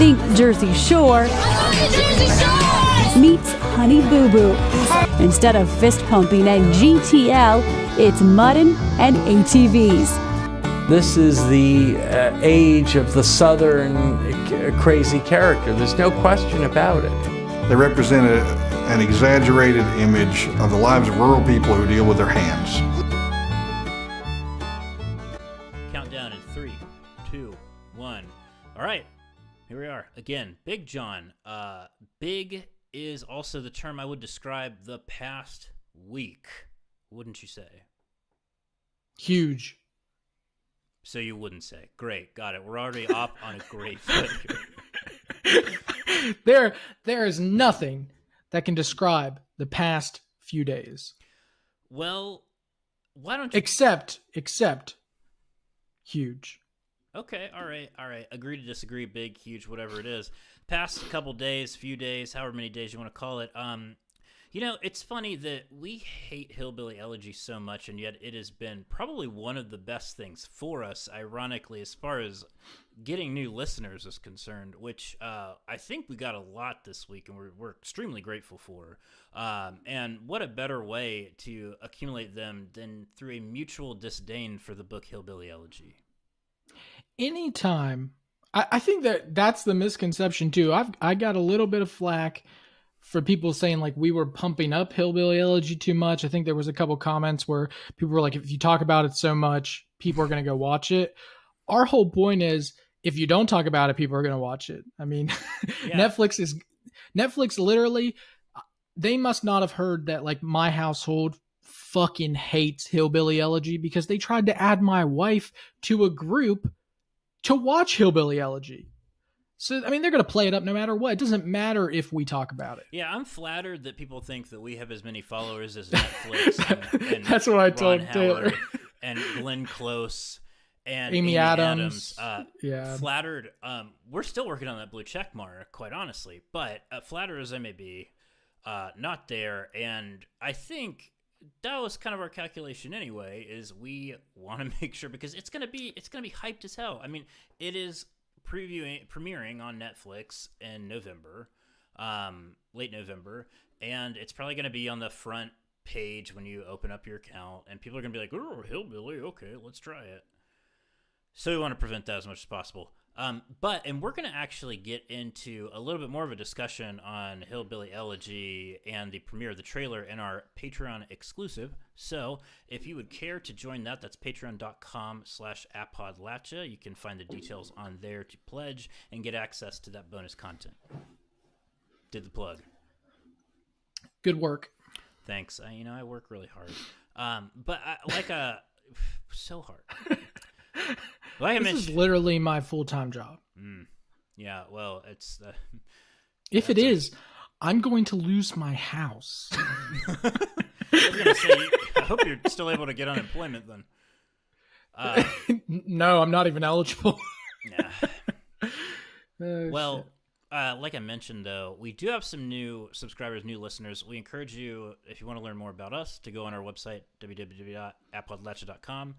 Think Jersey Shore meets Honey Boo Boo. Instead of fist pumping and GTL, it's muddin' and ATVs. This is the age of the Southern crazy character. There's no question about it. They represent an exaggerated image of the lives of rural people who deal with their hands. Countdown in 3, 2, 1. All right, here we are again. Big John. Big is also the term I would describe the past week, wouldn't you say? Huge. So you wouldn't say. Great, got it. We're already off on a great foot here. There is nothing that can describe the past few days. Well, why don't you... Except huge. Okay, all right. Agree to disagree, big, huge, whatever it is. Past couple days, few days, however many days you want to call it. You know, it's funny that we hate Hillbilly Elegy so much, and yet it has been probably one of the best things for us, ironically, as far as getting new listeners is concerned, which I think we got a lot this week, and we're extremely grateful for. And what a better way to accumulate them than through a mutual disdain for the book Hillbilly Elegy. Anytime. I think that's the misconception, too. I got a little bit of flack for people saying like we were pumping up Hillbilly Elegy too much. I think there was a couple comments where people were like, if you talk about it so much, people are going to go watch it. Our whole point is if you don't talk about it, people are going to watch it. I mean, yeah. Netflix literally, they must not have heard that like my household fucking hates Hillbilly Elegy because they tried to add my wife to a group to watch Hillbilly Elegy. So, I mean, they're going to play it up no matter what. It doesn't matter if we talk about it. Yeah, I'm flattered that people think that we have as many followers as Netflix. and That's what I told Ron Taylor. Howard and Glenn Close and Amy Adams. Yeah. Flattered. We're still working on that blue check mark, quite honestly. But flattered as I may be, not there. And I think that was kind of our calculation anyway, is we want to make sure, because it's gonna be hyped as hell. I mean, it is premiering on Netflix in November, late November, and it's probably going to be on the front page when you open up your account, and people are going to be like, oh, Hillbilly, okay, let's try it. So we want to prevent that as much as possible. And we're going to actually get into a little bit more of a discussion on Hillbilly Elegy and the premiere of the trailer in our Patreon exclusive. So if you would care to join that, that's patreon.com/Appodlachia. You can find the details on there to pledge and get access to that bonus content. Did the plug. Good work. Thanks. I work really hard. So hard. Like this is literally my full-time job. Yeah, well, it's... if it is, I'm going to lose my house. I was going to say, I hope you're still able to get unemployment then. No, I'm not even eligible. Yeah. Well, like I mentioned, though, we do have some new subscribers, new listeners. We encourage you, if you want to learn more about us, to go on our website, www.appodlachia.com.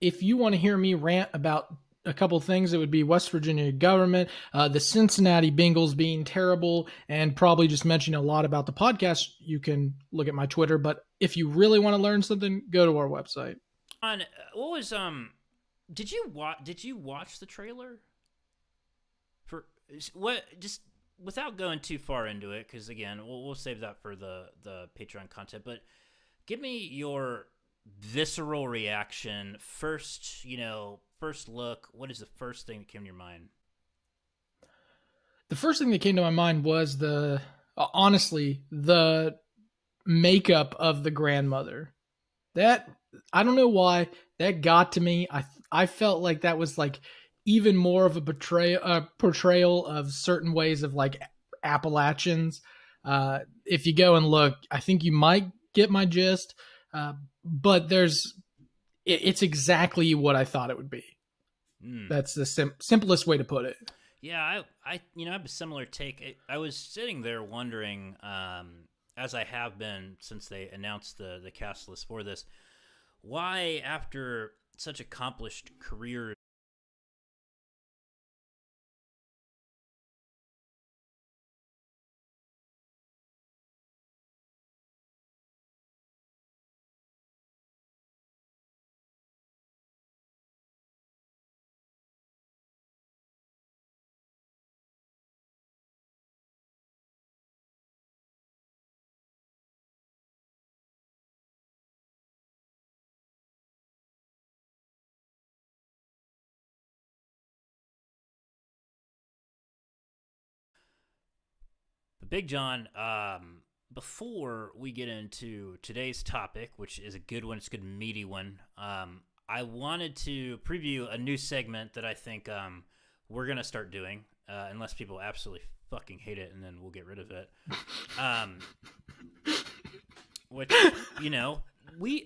If you want to hear me rant about a couple things, it would be West Virginia government, the Cincinnati Bengals being terrible, and probably just mentioning a lot about the podcast. You can look at my Twitter, but if you really want to learn something, go to our website. What was did you watch the trailer for what? Just without going too far into it, because again, we'll save that for the Patreon content. But give me your visceral reaction first look. What is the first thing that came to your mind? The first thing that came to my mind was honestly the makeup of the grandmother. That, I don't know why, that got to me. I felt like that was like even more of a portrayal of certain ways of like Appalachians. If you go and look, I think you might get my gist. But it's exactly what I thought it would be. That's the simplest way to put it. Yeah, I have a similar take. I was sitting there wondering, as I have been since they announced the cast list for this, why after such accomplished careers Big John, before we get into today's topic, which is a good one, it's a good meaty one, I wanted to preview a new segment that I think we're going to start doing, unless people absolutely fucking hate it, and then we'll get rid of it. Which, you know, we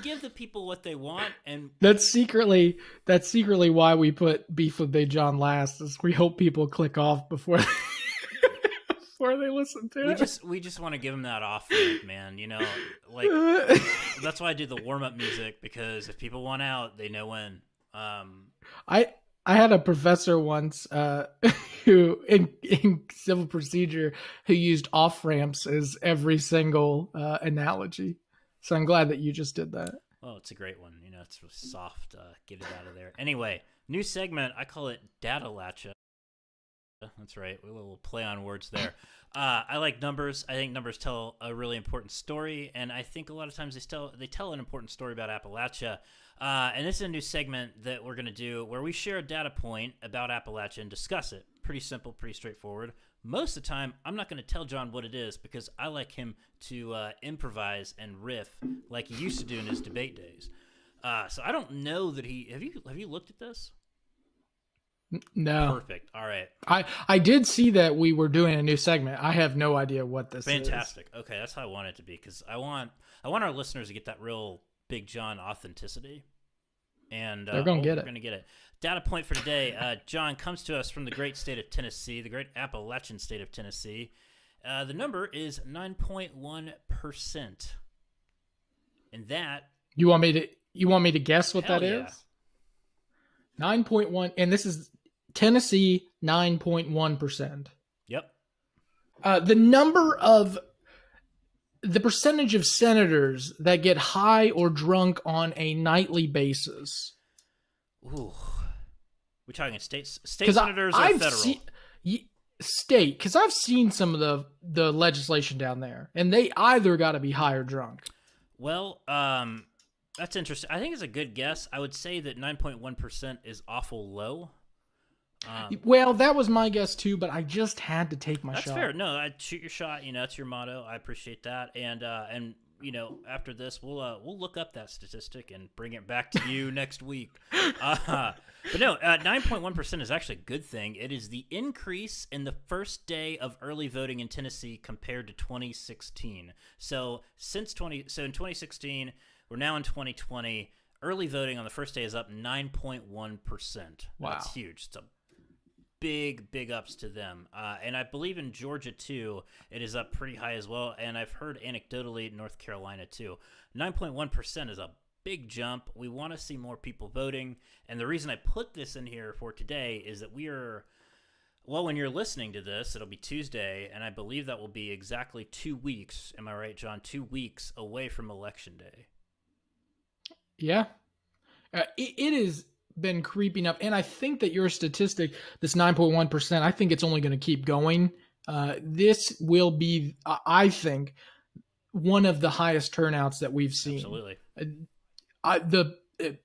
give the people what they want, and that's secretly why we put Beef with Big John last, is we hope people click off before before they listen to it. We just want to give them that off, man. You know, like that's why I do the warm up music, because if people want out, they know when. I had a professor once who in civil procedure who used off ramps as every single analogy. So I'm glad that you just did that. Well, it's a great one. You know, it's really soft. Get it out of there. Anyway, new segment. I call it Appalachia. That's right. A little play on words there. I like numbers. I think numbers tell a really important story, and I think a lot of times they tell an important story about Appalachia. And this is a new segment that we're going to do where we share a data point about Appalachia and discuss it. Pretty simple, pretty straightforward. Most of the time, I'm not going to tell John what it is, because I like him to improvise and riff like he used to do in his debate days. So I don't know that have you looked at this? No. Perfect. All right. I did see that we were doing a new segment. I have no idea what this is. Fantastic. Okay, that's how I want it to be, because I want our listeners to get that real Big John authenticity. And they're going to get it. We're going to get it. Data point for today. John comes to us from the great state of Tennessee, the great Appalachian state of Tennessee. The number is 9.1%. And that... You want me to guess what that is? 9.1, and this is Tennessee, 9.1%. Yep. The percentage of senators that get high or drunk on a nightly basis. Ooh. We're talking state senators or federal? State, because I've seen some of the legislation down there, and they either got to be high or drunk. Well, that's interesting. I think it's a good guess. I would say that 9.1% is awful low. Well, that was my guess too, but I just had to take my shot. That's fair. No, I'd shoot your shot. You know, that's your motto. I appreciate that. And you know, after this, we'll look up that statistic and bring it back to you next week. But no, 9.1% is actually a good thing. It is the increase in the first day of early voting in Tennessee compared to 2016. So in 2016. We're now in 2020. Early voting on the first day is up 9.1%. Wow. That's huge. It's a big ups to them. And I believe in Georgia, too, it is up pretty high as well. And I've heard anecdotally North Carolina, too. 9.1% is a big jump. We want to see more people voting. And the reason I put this in here for today is that when you're listening to this, it'll be Tuesday, and I believe that will be exactly 2 weeks. Am I right, John? 2 weeks away from Election Day. Yeah. It has been creeping up. And I think that your statistic, this 9.1%, I think it's only going to keep going. This will be, I think, one of the highest turnouts that we've seen. Absolutely.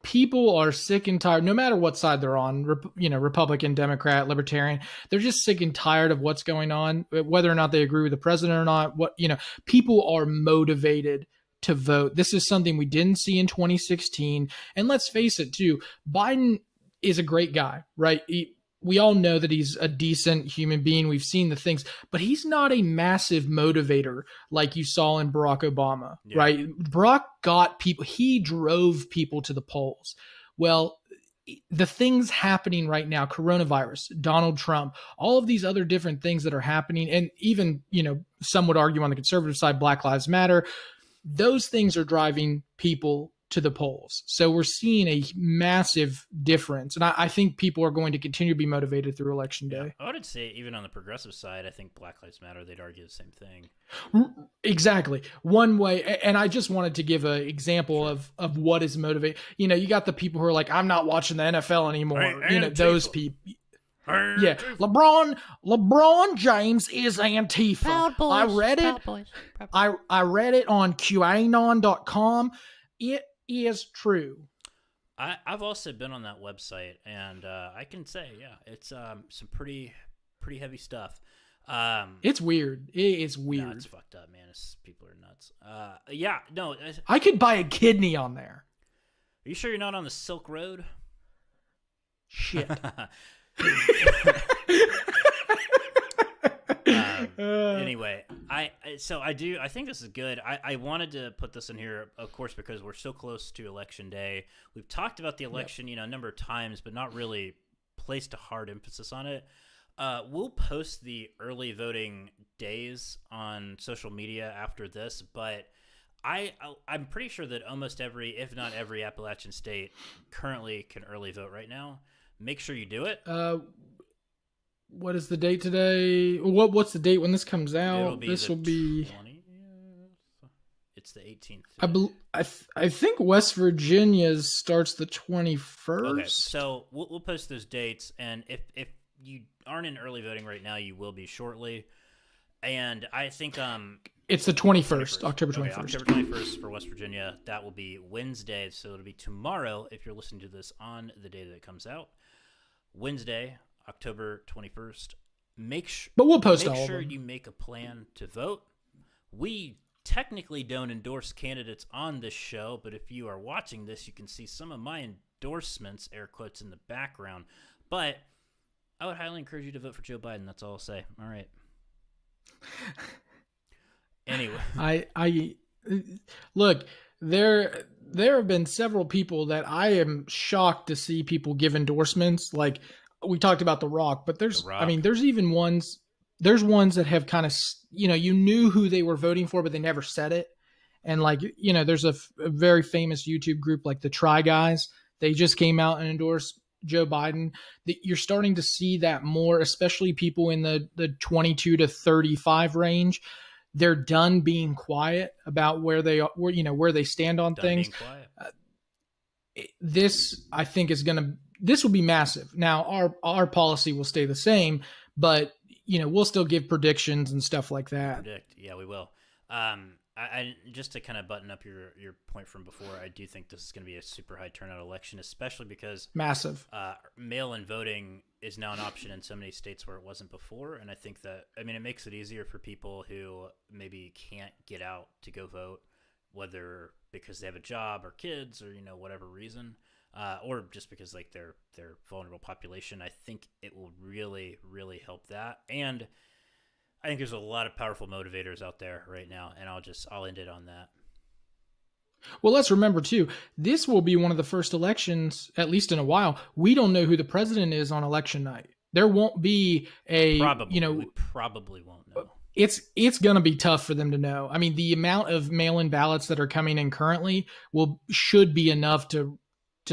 People are sick and tired, no matter what side they're on, Republican, Democrat, Libertarian. They're just sick and tired of what's going on, whether or not they agree with the president or not. People are motivated to vote. This is something we didn't see in 2016. And let's face it, too, Biden is a great guy, right? We all know that he's a decent human being. We've seen the things, but he's not a massive motivator like you saw in Barack Obama, right? Barack got people, he drove people to the polls. Well, the things happening right now, coronavirus, Donald Trump, all of these other different things that are happening, and even, some would argue on the conservative side, Black Lives Matter, those things are driving people to the polls. So we're seeing a massive difference. And I think people are going to continue to be motivated through Election Day. I would say even on the progressive side, I think Black Lives Matter, they'd argue the same thing. Exactly. One way, and I just wanted to give an example of what is motivating. You got the people who are like, I'm not watching the NFL anymore. Those people. Yeah, LeBron James is Antifa. Proud Boys. I read it. Proud Boys. I read it on QAnon.com. It is true. I've also been on that website, and I can say, it's some pretty heavy stuff. It's weird. It's No, weird. it's fucked up, man. People are nuts. Yeah, no. I could buy a kidney on there. Are you sure you're not on the Silk Road? Shit. Anyway, I think this is good. I wanted to put this in here, of course, because we're so close to election day. We've talked about the election, a number of times, but not really placed a hard emphasis on it. We'll post the early voting days on social media after this, but I'm pretty sure that almost every, if not every, Appalachian state currently can early vote right now. Make sure you do it. What is the date today? What's the date when this comes out? This will be 20th. It's the 18th. I think West Virginia starts the 21st. Okay, so we'll post those dates, and if you aren't in early voting right now, you will be shortly. And I think it's the 21st, October 21st. Okay, October 21st for West Virginia. That will be Wednesday, so it'll be tomorrow if you're listening to this on the day that it comes out. Wednesday, October 21st. But we'll post all Make of sure them. you make a plan to vote. We technically don't endorse candidates on this show, but if you are watching this, you can see some of my endorsements, air quotes, in the background. But I would highly encourage you to vote for Joe Biden. That's all I'll say. All right. Anyway, I look, there have been several people that I am shocked to see people give endorsements. Like we talked about The Rock, but there's even ones that have kind of, you knew who they were voting for, but they never said it. And like, there's a very famous YouTube group like the Try Guys. They just came out and endorsed Joe Biden. You're starting to see that more, especially people in the 22 to 35 range. They're done being quiet about where they are, where they stand on things. This, I think, this will be massive. Now, our policy will stay the same, but we'll still give predictions and stuff like that. Yeah, we will. I just to kind of button up your point from before, I do think this is going to be a super high turnout election, especially because massive mail-in voting is now an option in so many states where it wasn't before. And I think that, it makes it easier for people who maybe can't get out to go vote, whether because they have a job or kids or, whatever reason, or just because like they're vulnerable population. I think it will really, really help that. And I think there's a lot of powerful motivators out there right now, and I'll end it on that. Well, let's remember too, this will be one of the first elections, at least in a while. We don't know who the president is on election night. There won't be we probably won't know. It's going to be tough for them to know. The amount of mail-in ballots that are coming in currently should be enough to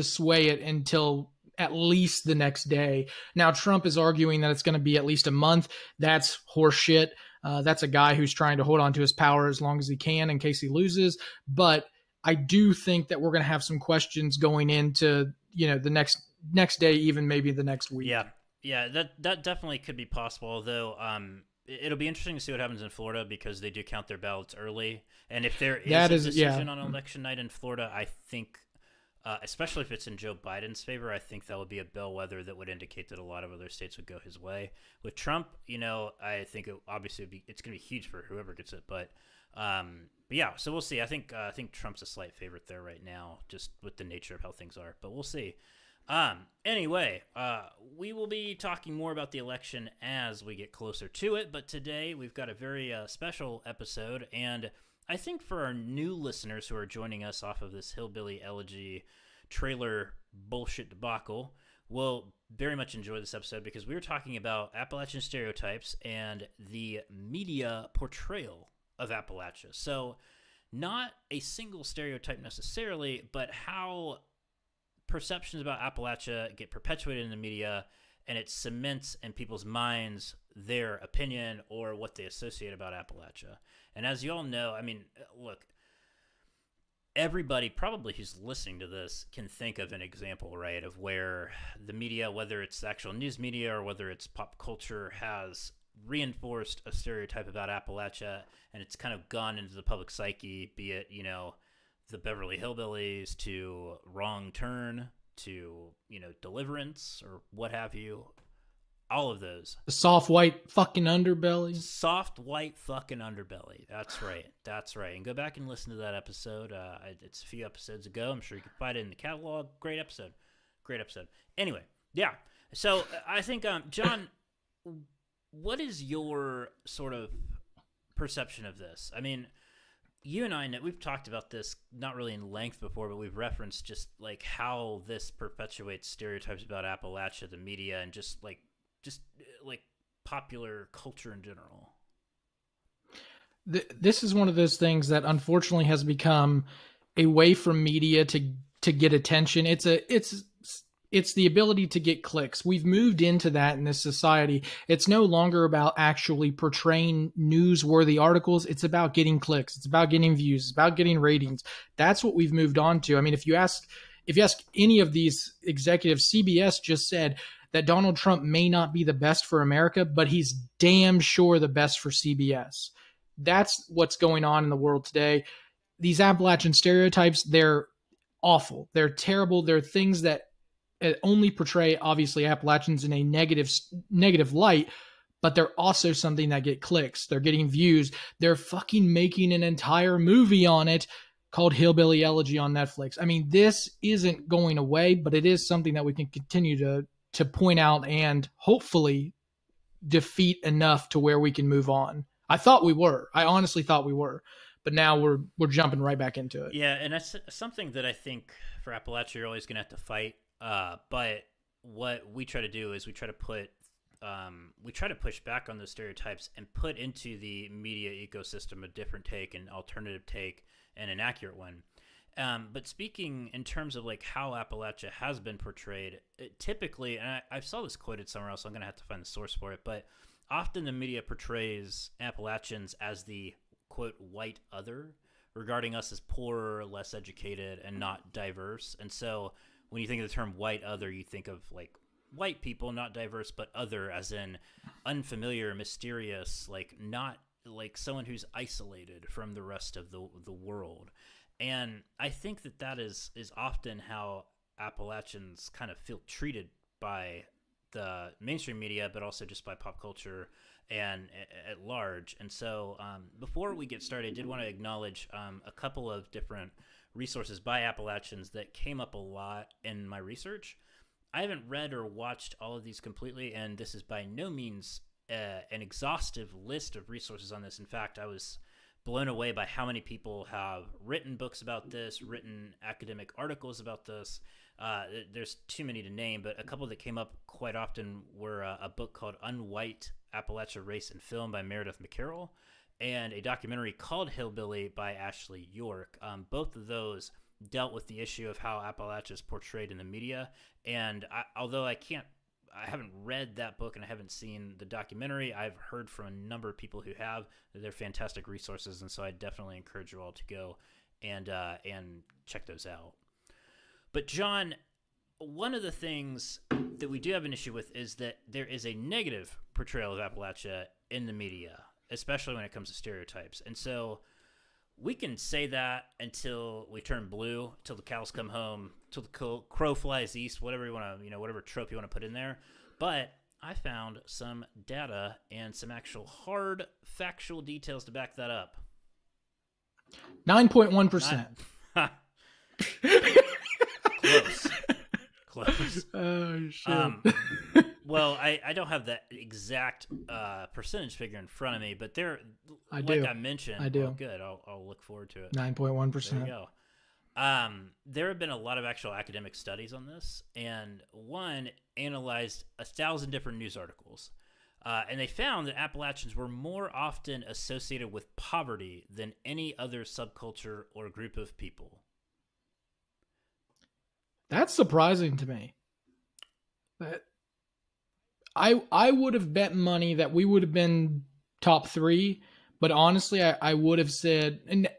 sway it until at least the next day. Now, Trump is arguing that it's going to be at least a month. That's horseshit. That's a guy who's trying to hold on to his power as long as he can in case he loses. But I do think that we're going to have some questions going into, the next day, even maybe the next week. Yeah, that definitely could be possible. Although it'll be interesting to see what happens in Florida because they do count their ballots early. And if there is a decision on election night in Florida, I think, especially if it's in Joe Biden's favor, I think that would be a bellwether that would indicate that a lot of other states would go his way. With Trump, I think it's going to be huge for whoever gets it. But yeah, so we'll see. I think Trump's a slight favorite there right now, just with the nature of how things are. But we'll see. Anyway, we will be talking more about the election as we get closer to it. But today we've got a very special episode, and I think for our new listeners who are joining us off of this Hillbilly Elegy trailer bullshit debacle will very much enjoy this episode because we were talking about Appalachian stereotypes and the media portrayal of Appalachia. So not a single stereotype necessarily, but how perceptions about Appalachia get perpetuated in the media, and it cements in people's minds their opinion or what they associate about Appalachia. And as you all know, look, everybody probably who's listening to this can think of an example, right, of where the media, whether it's the actual news media or whether it's pop culture, has reinforced a stereotype about Appalachia, and it's kind of gone into the public psyche, be it, the Beverly Hillbillies to Wrong Turn to, Deliverance or what have you. All of those. The soft white fucking underbelly. Soft white fucking underbelly. That's right. That's right. And go back and listen to that episode. It's a few episodes ago. I'm sure you can find it in the catalog. Great episode. Great episode. Anyway, yeah. So I think, John, what is your sort of perception of this? I mean, you and I know, we've talked about this not really in length before, but we've referenced just like how this perpetuates stereotypes about Appalachia, the media, and just popular culture in general. This is one of those things that unfortunately has become a way for media to get attention. It's the ability to get clicks. We've moved into that in this society. It's no longer about actually portraying newsworthy articles. It's about getting clicks. It's about getting views. It's about getting ratings. That's what we've moved on to. I mean, if you ask any of these executives, CBS just said that Donald Trump may not be the best for America, but he's damn sure the best for CBS. That's what's going on in the world today. These Appalachian stereotypes, they're awful. They're terrible. They're things that only portray, obviously, Appalachians in a negative light, but they're also something that get clicks. They're getting views. They're fucking making an entire movie on it called Hillbilly Elegy on Netflix. I mean, this isn't going away, but it is something that we can continue to point out and hopefully defeat enough to where we can move on. I thought we were. I honestly thought we were. But now we're jumping right back into it. Yeah, and that's something that I think for Appalachia you're always going to have to fight. But what we try to do is we try to push back on those stereotypes and put into the media ecosystem a different take, an alternative take, and an accurate one. But speaking in terms of like how Appalachia has been portrayed, typically, and I saw this quoted somewhere else, so I'm going to have to find the source for it, but often the media portrays Appalachians as the, quote, white other, regarding us as poorer, less educated, and not diverse. And so when you think of the term white other, you think of like white people, not diverse, but other as in unfamiliar, mysterious, like not like someone who's isolated from the rest of the world. And I think that is often how Appalachians kind of feel treated by the mainstream media, but also just by pop culture and at large. And so before we get started, I did want to acknowledge a couple of different resources by Appalachians that came up a lot in my research. I haven't read or watched all of these completely, and this is by no means an exhaustive list of resources on this. In fact, I was blown away by how many people have written books about this, written academic articles about this. There's too many to name, but a couple that came up quite often were a book called Unwhite Appalachia Race and Film by Meredith McCarroll, and a documentary called Hillbilly by Ashley York. Both of those dealt with the issue of how Appalachia is portrayed in the media. And although I haven't read that book and I haven't seen the documentary, I've heard from a number of people who have. They're fantastic resources, and so I definitely encourage you all to go and check those out. But John, one of the things that we do have an issue with is that there is a negative portrayal of Appalachia in the media, especially when it comes to stereotypes. And so we can say that until we turn blue, till the cows come home, till the crow flies east, whatever you want to, whatever trope you want to put in there. But I found some data and some actual hard factual details to back that up. 9.1%. Close. Oh, shit. Well, I don't have that exact percentage figure in front of me, but I mentioned, I do. Oh, good. I'll look forward to it. 9.1%. There you go. There have been a lot of actual academic studies on this, and one analyzed 1,000 different news articles, and they found that Appalachians were more often associated with poverty than any other subculture or group of people. That's surprising to me. That I would have bet money that we would have been top 3, but honestly, I would have said, and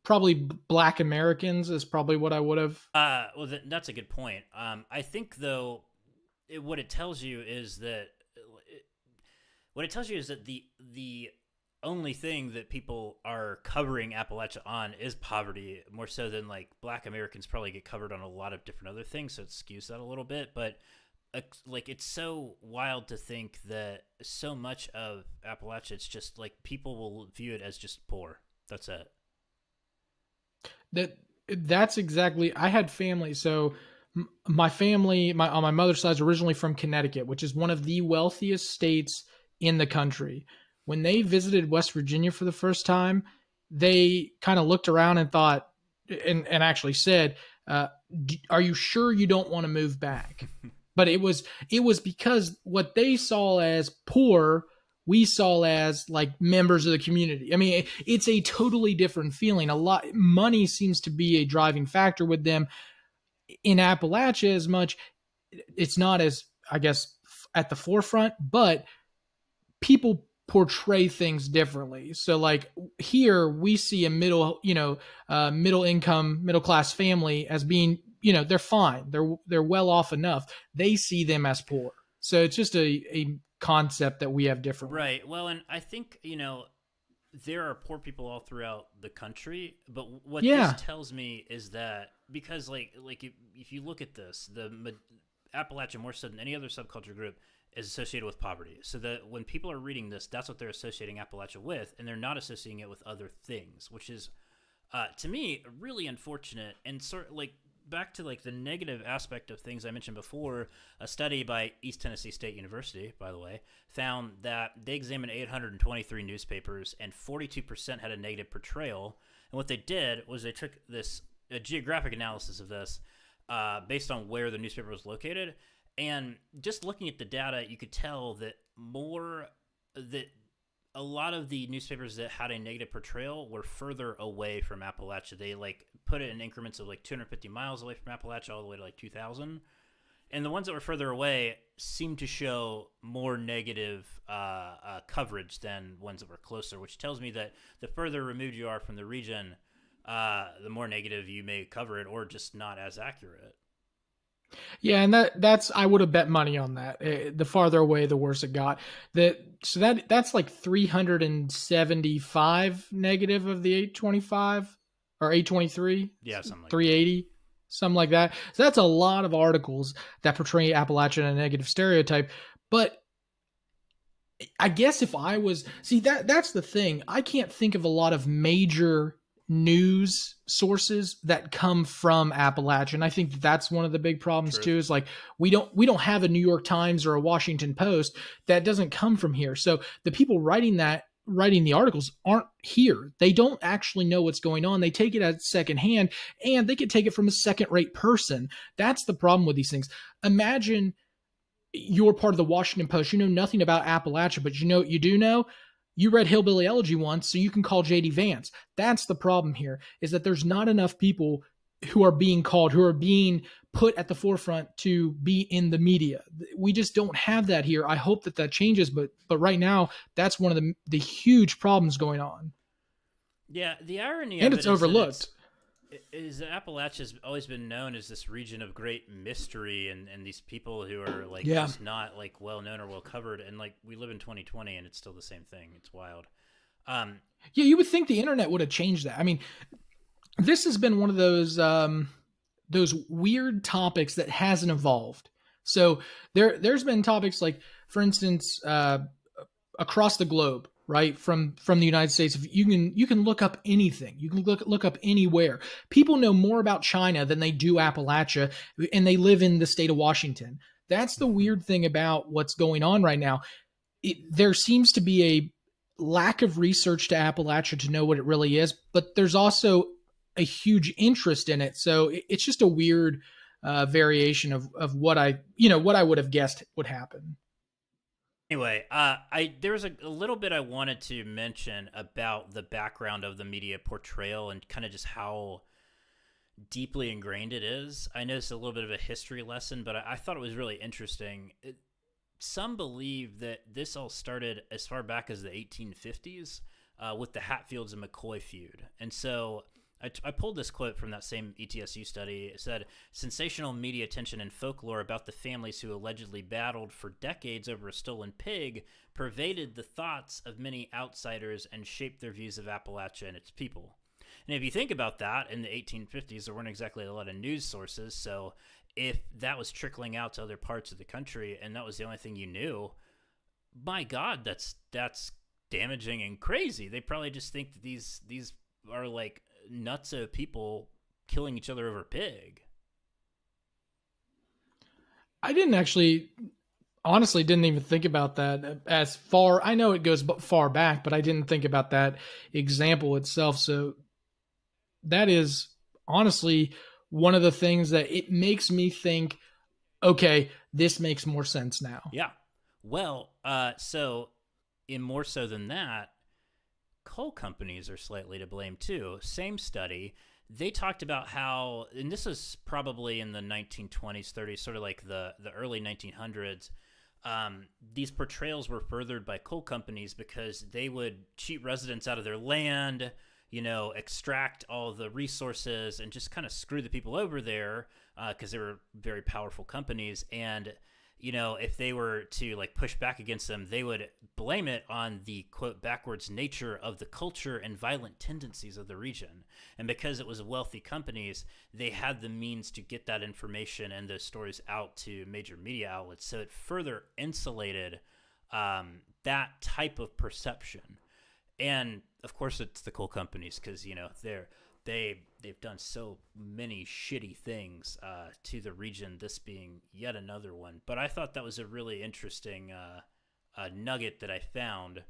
probably Black Americans is probably what I would have. Well, that's a good point. I think though, what it tells you is that the only thing that people are covering Appalachia on is poverty, more so than like Black Americans probably get covered on a lot of different other things, so it skews that a little bit. But like it's so wild to think that so much of Appalachia, it's just like people will view it as just poor. That's it. That's exactly. I had family, so my family, on my mother's side, is originally from Connecticut, which is one of the wealthiest states in the country. When they visited West Virginia for the first time, they kind of looked around and thought, and actually said, "Are you sure you don't want to move back?" But it was because what they saw as poor, we saw as like members of the community. I mean, it's a totally different feeling. Money seems to be a driving factor with them. In Appalachia, as much, it's not as, I guess, at the forefront, but people portray things differently. So like here we see a middle income, middle class family as being, they're fine. They're well off enough. They see them as poor. So it's just a concept that we have differently. Right. Well, and I think, there are poor people all throughout the country, but what this tells me is that because like if you look at this, the Appalachia, more so than any other subculture group, is associated with poverty. So that when people are reading this, that's what they're associating Appalachia with, and they're not associating it with other things, which is, to me, really unfortunate. And sort of like back to like the negative aspect of things I mentioned before, a study by East Tennessee State University, by the way, found that they examined 823 newspapers and 42% had a negative portrayal. And what they did was they took a geographic analysis of this based on where the newspaper was located. And just looking at the data, you could tell that a lot of the newspapers that had a negative portrayal were further away from Appalachia. They like put it in increments of like 250 miles away from Appalachia all the way to like 2,000. And the ones that were further away seemed to show more negative coverage than ones that were closer, which tells me that the further removed you are from the region, the more negative you may cover it or just not as accurate. Yeah, and that's I would have bet money on that. The farther away, the worse it got. That's like 375 negative of the 825 or 823. Yeah, something like 380, something like that. So that's a lot of articles that portray Appalachia in a negative stereotype. But I guess if I was that's the thing. I can't think of a lot of major news sources that come from Appalachia. And I think that's one of the big problems too, is like we don't have a New York Times or a Washington Post that doesn't come from here. So the people writing the articles aren't here. They don't actually know what's going on. They take it as secondhand, and they could take it from a second-rate person. That's the problem with these things. Imagine you're part of the Washington Post. You know nothing about Appalachia, but you do know. You read Hillbilly Elegy once, so you can call J.D. Vance. That's the problem here, is that there's not enough people who are being called, who are being put at the forefront to be in the media. We just don't have that here. I hope that changes, but right now, that's one of the huge problems going on. Yeah, the irony and of it's overlooked. Is that Appalachia has always been known as this region of great mystery and these people who are like just not like well known or well covered, and like we live in 2020 and it's still the same thing. It's wild. Yeah, you would think the internet would have changed that. I mean, this has been one of those weird topics that hasn't evolved. So there's been topics like, for instance, across the globe, right? From the United States, if you can look up anything. You can look up anywhere. People know more about China than they do Appalachia, and they live in the state of Washington. That's the weird thing about what's going on right now. There seems to be a lack of research to Appalachia to know what it really is, but there's also a huge interest in it. So it's just a weird variation of what I would have guessed would happen. Anyway, there was a little bit I wanted to mention about the background of the media portrayal and kind of just how deeply ingrained it is. I know it's a little bit of a history lesson, but I thought it was really interesting. Some believe that this all started as far back as the 1850s with the Hatfields and McCoy feud. And so I pulled this quote from that same ETSU study. It said, "Sensational media attention and folklore about the families who allegedly battled for decades over a stolen pig pervaded the thoughts of many outsiders and shaped their views of Appalachia and its people." And if you think about that, in the 1850s, there weren't exactly a lot of news sources, so if that was trickling out to other parts of the country and that was the only thing you knew, my God, that's damaging and crazy. They probably just think that these are like nutso people killing each other over pig. I honestly didn't even think about that as far. I know it goes far back, but I didn't think about that example itself. So that is honestly one of the things that it makes me think, okay, this makes more sense now. Yeah. Well, so in more so than that, coal companies are slightly to blame too. Same study. They talked about how, and this was probably in the 1920s, 30s, sort of like the early 1900s, these portrayals were furthered by coal companies because they would cheat residents out of their land, extract all the resources and just kind of screw the people over there because they were very powerful companies. And, if they were to like push back against them, they would blame it on the quote backwards nature of the culture and violent tendencies of the region. And because it was wealthy companies, they had the means to get that information and those stories out to major media outlets. So it further insulated that type of perception. And of course, it's the coal companies because they've done so many shitty things to the region. This being yet another one. But I thought that was a really interesting nugget that I found.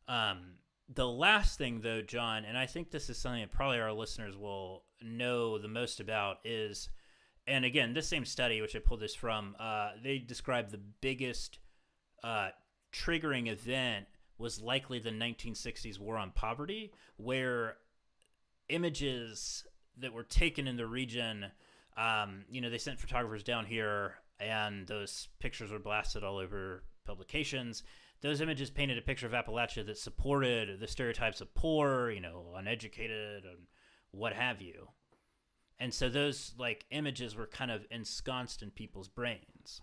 The last thing, though, John, and I think this is something that probably our listeners will know the most about is, and again, this same study, which I pulled this from, they described the biggest triggering event was likely the 1960s war on poverty, where images that were taken in the region, they sent photographers down here and those pictures were blasted all over publications. Those images painted a picture of Appalachia that supported the stereotypes of poor, uneducated and what have you. And so those like images were kind of ensconced in people's brains.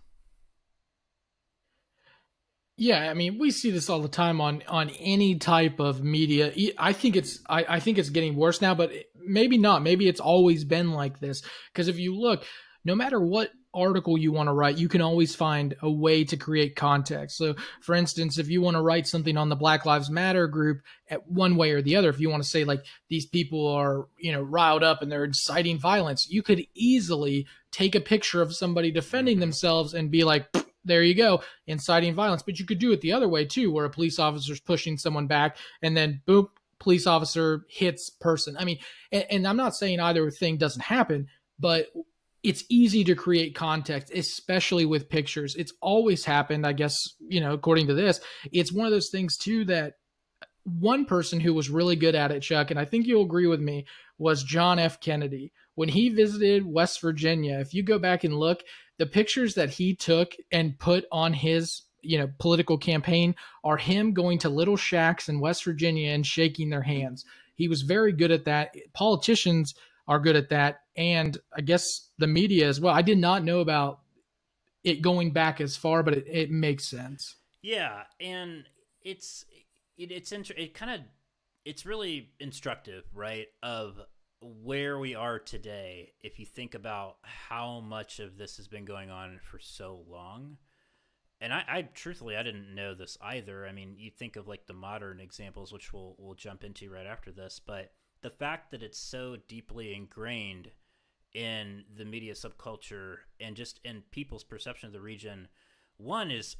Yeah, I mean, we see this all the time on any type of media. I think it's getting worse now, but maybe not. Maybe it's always been like this. Because if you look, no matter what article you want to write, you can always find a way to create context. So, for instance, if you want to write something on the Black Lives Matter group at one way or the other, if you want to say like these people are, riled up and they're inciting violence, you could easily take a picture of somebody defending themselves and be like, there you go, inciting violence. But you could do it the other way too, where a police officer's pushing someone back and then boom, police officer hits person. I mean, and I'm not saying either thing doesn't happen, but it's easy to create context, especially with pictures. It's always happened, I guess, according to this. It's one of those things too that one person who was really good at it, Chuck, and I think you'll agree with me, was John F. Kennedy. When he visited West Virginia, if you go back and look, the pictures that he took and put on his, political campaign are him going to little shacks in West Virginia and shaking their hands. He was very good at that. Politicians are good at that. And I guess the media as well. I did not know about it going back as far, but it makes sense. Yeah. And it's really instructive, right? Of where we are today, if you think about how much of this has been going on for so long. And I truthfully, I didn't know this either. I mean, you think of like the modern examples, which we'll jump into right after this, but the fact that it's so deeply ingrained in the media subculture and just in people's perception of the region, one is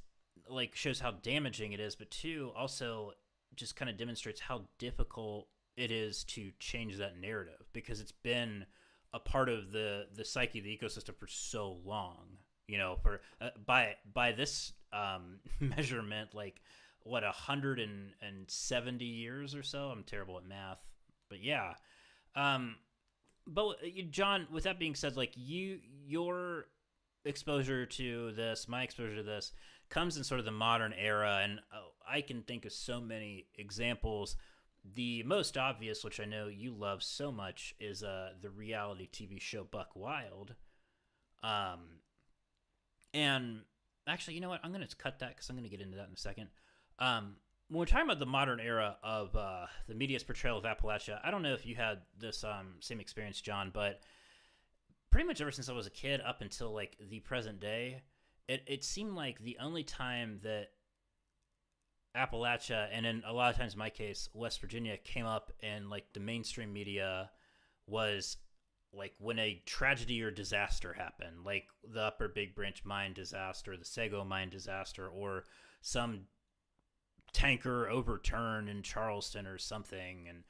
like shows how damaging it is, but two, also just kind of demonstrates how difficult it is to change that narrative because it's been a part of the psyche of the ecosystem for so long, for by this measurement, like what, 170 years or so. I'm terrible at math, but yeah. But John, with that being said, like your exposure to this, my exposure to this comes in sort of the modern era. And I can think of so many examples. The most obvious, which I know you love so much, is the reality TV show Buck Wild. And actually, you know what? I'm going to cut that because I'm going to get into that in a second. When we're talking about the modern era of the media's portrayal of Appalachia, I don't know if you had this same experience, John, but pretty much ever since I was a kid up until like the present day, it seemed like the only time that Appalachia, and in a lot of times in my case, West Virginia, came up in like the mainstream media was like when a tragedy or disaster happened, like the Upper Big Branch mine disaster, the Sago mine disaster, or some tanker overturned in Charleston or something. And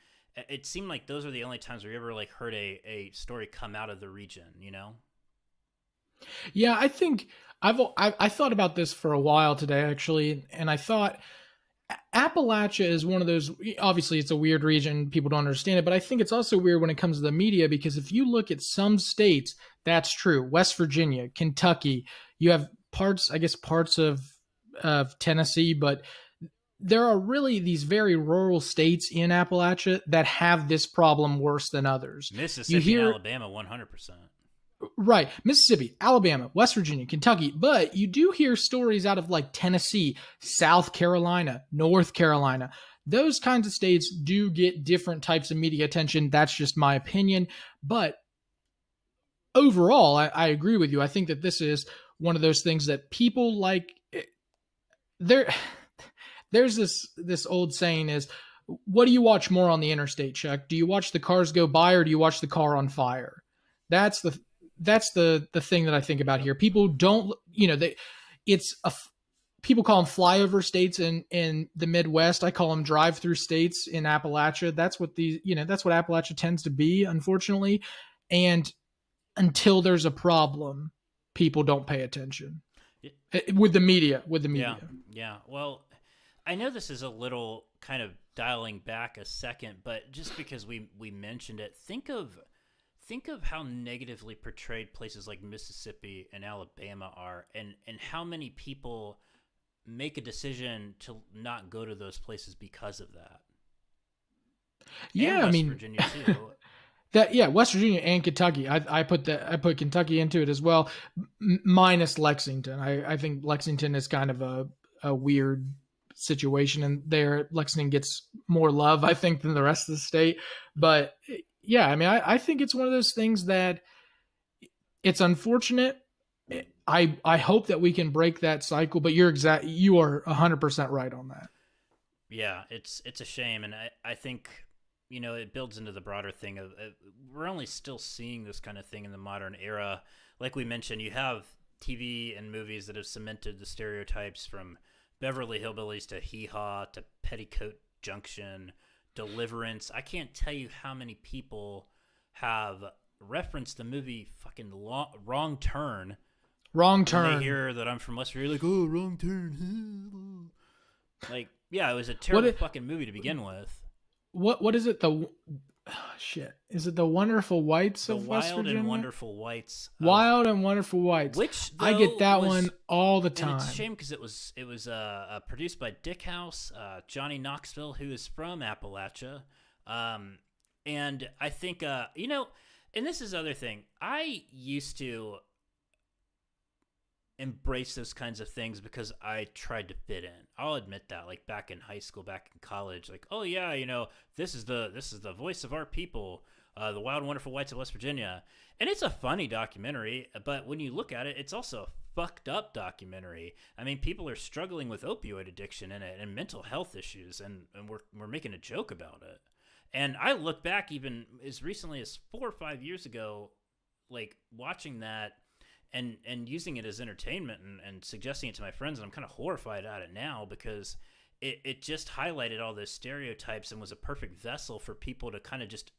it seemed like those are the only times we ever like heard a story come out of the region, you know? Yeah, I think I thought about this for a while today, actually, and I thought Appalachia is one of those, obviously it's a weird region, people don't understand it, but I think it's also weird when it comes to the media, because if you look at some states, that's true. West Virginia, Kentucky, you have parts of Tennessee, but there are really these very rural states in Appalachia that have this problem worse than others. Mississippi, Alabama, 100%. Right. Mississippi, Alabama, West Virginia, Kentucky. But you do hear stories out of like Tennessee, South Carolina, North Carolina. Those kinds of states do get different types of media attention. That's just my opinion. But overall, I agree with you. I think that this is one of those things that people like. There's this old saying is, what do you watch more on the interstate, Chuck? Do you watch the cars go by, or do you watch the car on fire? That's the thing that I think about here. People don't, people call them flyover states in the Midwest. I call them drive-through states in Appalachia. That's what that's what Appalachia tends to be, unfortunately. And until there's a problem, people don't pay attention with the media. Yeah. Well, I know this is a little kind of dialing back a second, but just because we mentioned it, think of how negatively portrayed places like Mississippi and Alabama are, and how many people make a decision to not go to those places because of that. Yeah, and West Virginia too. West Virginia and Kentucky. I put Kentucky into it as well, minus Lexington. I think Lexington is kind of a weird situation, and there Lexington gets more love, I think, than the rest of the state. But yeah, I mean, I think it's one of those things that it's unfortunate. I hope that we can break that cycle, but you are 100% right on that. Yeah, it's a shame, and I think it builds into the broader thing of we're only still seeing this kind of thing in the modern era. Like we mentioned, you have TV and movies that have cemented the stereotypes from Beverly Hillbillies to Hee Haw to Petticoat Junction, Deliverance. I can't tell you how many people have referenced the movie fucking Wrong Turn. Wrong Turn. When they hear that I'm from West Virginia, like, oh, Wrong Turn. Like, yeah, it was a terrible fucking movie to begin with. What is it? Is it The Wonderful Whites of West Virginia? Wild and Wonderful Whites. Wild and Wonderful Whites. Which I get that one all the time. And it's a shame because it was produced by Dick House, Johnny Knoxville, who is from Appalachia, and I think and this is the other thing. I used to embrace those kinds of things because I tried to fit in. I'll admit that, like back in high school, back in college, like, oh yeah, this is the voice of our people, the Wild and Wonderful Whites of West Virginia. And it's a funny documentary, but when you look at it, it's also a fucked up documentary. I mean, people are struggling with opioid addiction in it and mental health issues, and we're making a joke about it. And I look back even as recently as 4 or 5 years ago, like watching that and using it as entertainment and suggesting it to my friends, and I'm kind of horrified at it now because it just highlighted all those stereotypes and was a perfect vessel for people to kind of just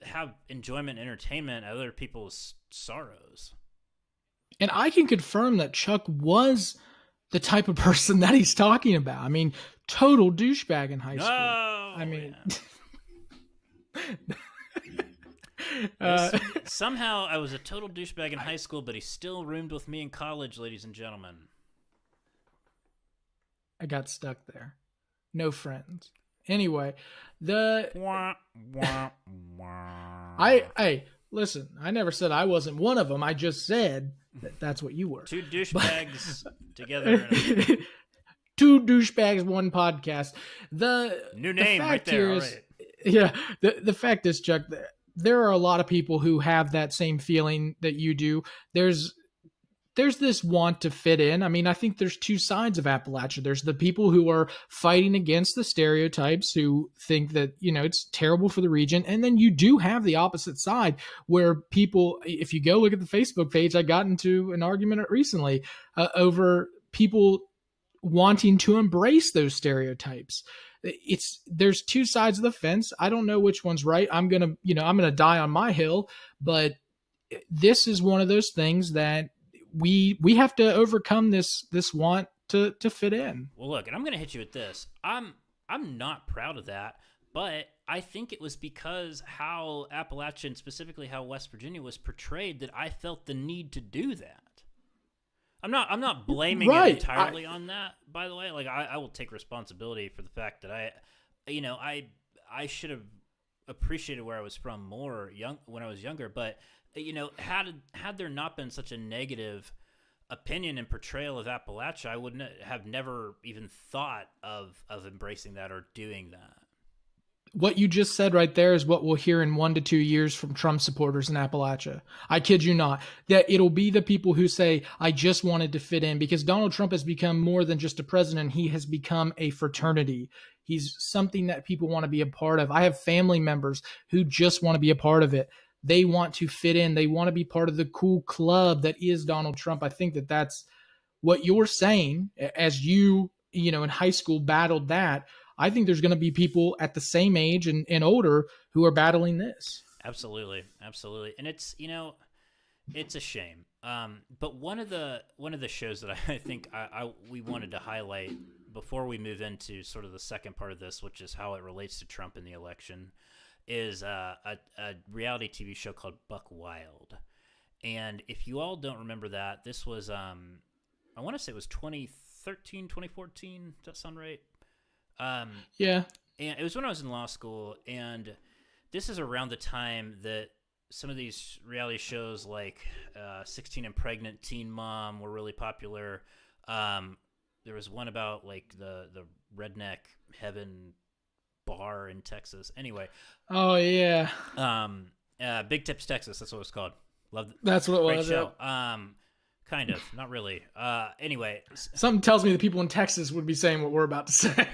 have enjoyment and entertainment at other people's sorrows. And I can confirm that Chuck was the type of person that he's talking about. I mean, total douchebag in high school. I mean... Somehow I was a total douchebag in high school, but he still roomed with me in college, ladies and gentlemen. I got stuck there. No friends. Anyway, Hey, listen, I never said I wasn't one of them. I just said that's what you were. Two douchebags together. Two douchebags, one podcast. New name right there. All right. Yeah, the fact is, Chuck, there are a lot of people who have that same feeling that you do. There's this want to fit in. I mean, I think there's two sides of Appalachia. There's the people who are fighting against the stereotypes, who think that, it's terrible for the region. And then you do have the opposite side where people, if you go look at the Facebook page, I got into an argument recently over people wanting to embrace those stereotypes. There's two sides of the fence. I don't know which one's right. I'm going to die on my hill, but this is one of those things that we have to overcome this want to fit in. Well, look, and I'm going to hit you with this. I'm not proud of that, but I think it was because how Appalachia, specifically how West Virginia was portrayed, that I felt the need to do that. I'm not blaming it entirely on that, by the way. Like, I will take responsibility for the fact that I should have appreciated where I was from more when I was younger, but had there not been such a negative opinion and portrayal of Appalachia, I would have never even thought of embracing that or doing that. What you just said right there is what we'll hear in 1 to 2 years from Trump supporters in Appalachia. I kid you not. That it'll be the people who say, I just wanted to fit in, because Donald Trump has become more than just a president. He has become a fraternity. He's something that people want to be a part of. I have family members who just want to be a part of it. They want to fit in. They want to be part of the cool club that is Donald Trump. I think that that's what you're saying as you in high school battled that. I think there's going to be people at the same age and older who are battling this. Absolutely. Absolutely. And it's, it's a shame. But one of the shows that I think we wanted to highlight before we move into sort of the second part of this, which is how it relates to Trump in the election, is a reality TV show called Buck Wild. And if you all don't remember that, this was, I want to say it was 2013, 2014. Does that sound right? Yeah. And it was when I was in law school, and this is around the time that some of these reality shows like 16 and Pregnant, Teen Mom were really popular. There was one about like the redneck heaven bar in Texas. Anyway. Oh yeah. Big Tips Texas. That's what it was called. Love. That's what it great was. Show. Kind of, not really. Anyway. Something tells me the people in Texas would be saying what we're about to say.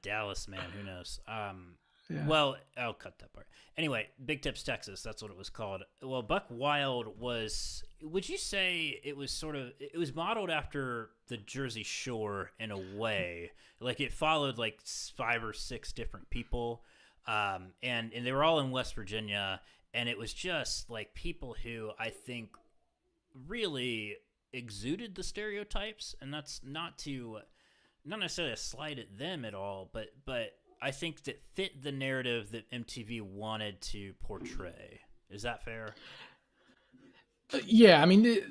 Dallas, man, who knows? Yeah. Well, I'll cut that part. Anyway, Big Tips Texas, that's what it was called. Well, Buck Wild was, would you say it was modeled after the Jersey Shore in a way? Like it followed like 5 or 6 different people, and they were all in West Virginia, and it was just like people who I think really exuded the stereotypes, and that's not necessarily a slight at them at all, but I think that fit the narrative that MTV wanted to portray. Is that fair? Yeah, I mean,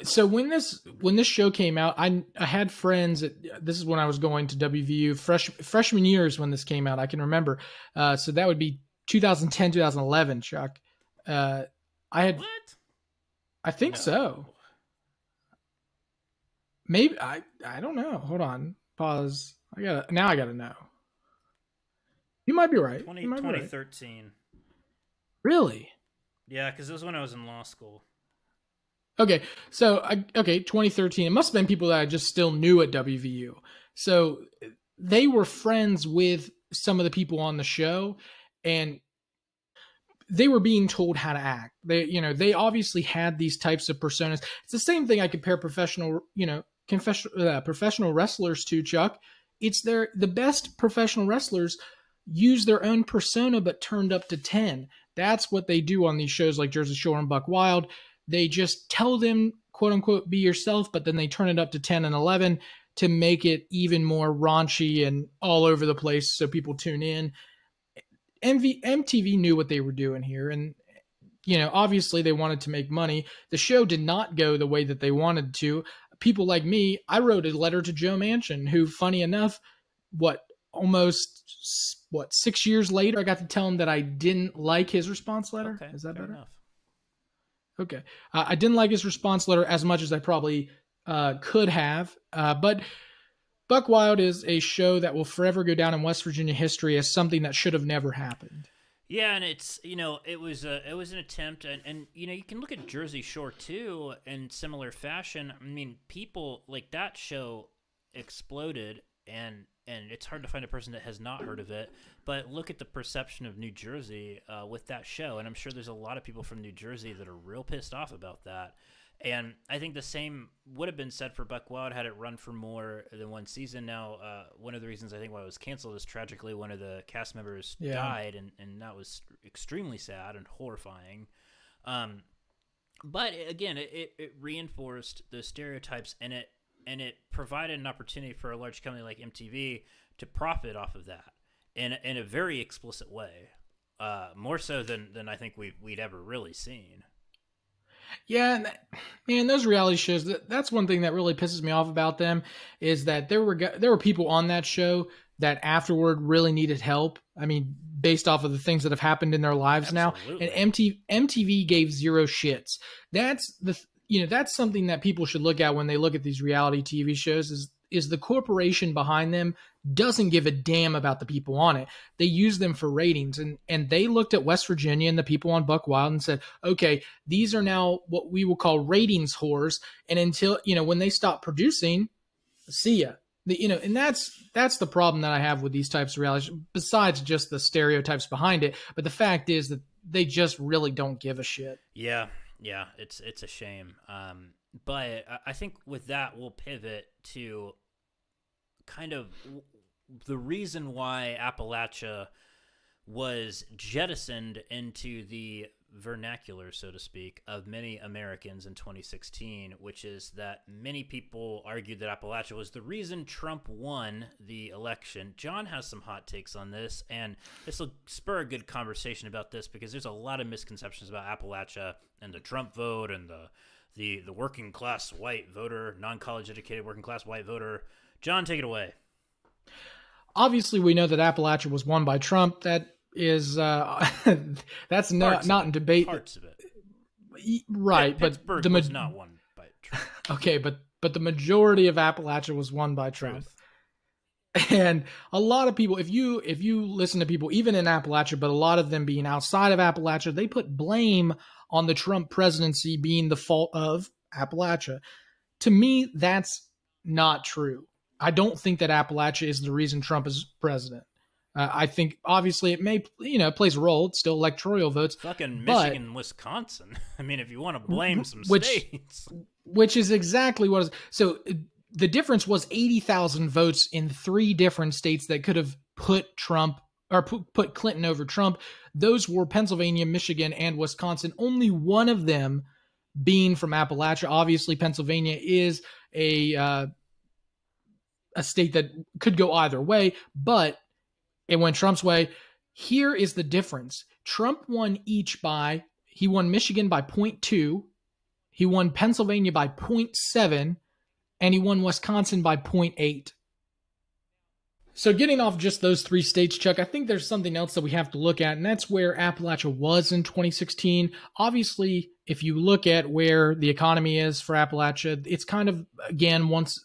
so when this show came out, I had friends. This is when I was going to WVU freshman years when this came out. I can remember. So that would be 2010, 2011, Chuck. I had What? I think No. so. Maybe I don't know. Hold on. Pause. I gotta know. You might be right. You might be right. 2013. Really? Yeah, because it was when I was in law school. Okay. So 2013. It must have been people that I just still knew at WVU. So they were friends with some of the people on the show, and they were being told how to act. They obviously had these types of personas. It's the same thing I compare professional wrestlers to, Chuck. It's the best professional wrestlers use their own persona, but turned up to 10. That's what they do on these shows like Jersey Shore and Buck Wild. They just tell them, quote unquote, be yourself, but then they turn it up to 10 and 11 to make it even more raunchy and all over the place so people tune in. MTV knew what they were doing here, and obviously they wanted to make money. The show did not go the way that they wanted to. People like me, I wrote a letter to Joe Manchin, who, funny enough, almost 6 years later, I got to tell him that I didn't like his response letter. Okay, is that fair better? enough. Okay. I didn't like his response letter as much as I probably could have, but Buck Wild is a show that will forever go down in West Virginia history as something that should have never happened. Yeah, and it's it was an attempt, and you can look at Jersey Shore too in similar fashion. I mean, people like that show exploded, and it's hard to find a person that has not heard of it. But look at the perception of New Jersey with that show, and I'm sure there's a lot of people from New Jersey that are real pissed off about that. And I think the same would have been said for Buck Wild had it run for more than one season. Now, one of the reasons I think why it was canceled is tragically one of the cast members died, and that was extremely sad and horrifying. But again, it reinforced the stereotypes, and it provided an opportunity for a large company like MTV to profit off of that in a very explicit way, more so than I think we'd ever really seen. Yeah, man, those reality shows, that's one thing that really pisses me off about them, is that there were people on that show that afterward really needed help. I mean, based off of the things that have happened in their lives Absolutely. now. And MTV gave zero shits. That's that's something that people should look at when they look at these reality TV shows is the corporation behind them doesn't give a damn about the people on it. They use them for ratings. And they looked at West Virginia and the people on Buck Wild and said, okay, these are now what we will call ratings whores. And until, when they stop producing, see ya. And that's the problem that I have with these types of reality, besides just the stereotypes behind it. But the fact is that they just really don't give a shit. Yeah, it's a shame. But I think with that, we'll pivot to kind of the reason why Appalachia was jettisoned into the vernacular, so to speak, of many Americans in 2016, which is that many people argued that Appalachia was the reason Trump won the election. John has some hot takes on this, and this will spur a good conversation about this because there's a lot of misconceptions about Appalachia and the Trump vote and the working class white voter, non-college educated working class white voter. John, take it away. Obviously, we know that Appalachia was won by Trump. That is that's not in debate. Parts of it, right? But Pittsburgh was not won by Trump. Okay, but the majority of Appalachia was won by Trump. And a lot of people, if you listen to people, even in Appalachia, but a lot of them being outside of Appalachia, they put blame on the Trump presidency being the fault of Appalachia. To me, that's not true. I don't think that Appalachia is the reason Trump is president. I think obviously it may, plays a role. It's still electoral votes. Fucking Michigan and Wisconsin. I mean, if you want to blame some states. Which is exactly what is. So the difference was 80,000 votes in 3 different states that could have put Trump or put Clinton over Trump. Those were Pennsylvania, Michigan, and Wisconsin. Only one of them being from Appalachia. Obviously, Pennsylvania is a state that could go either way, but it went Trump's way. Here is the difference. Trump won he won Michigan by 0.2, he won Pennsylvania by 0.7, and he won Wisconsin by 0.8. So getting off just those 3 states, Chuck, I think there's something else that we have to look at, and that's where Appalachia was in 2016. Obviously, if you look at where the economy is for Appalachia, it's kind of, again, once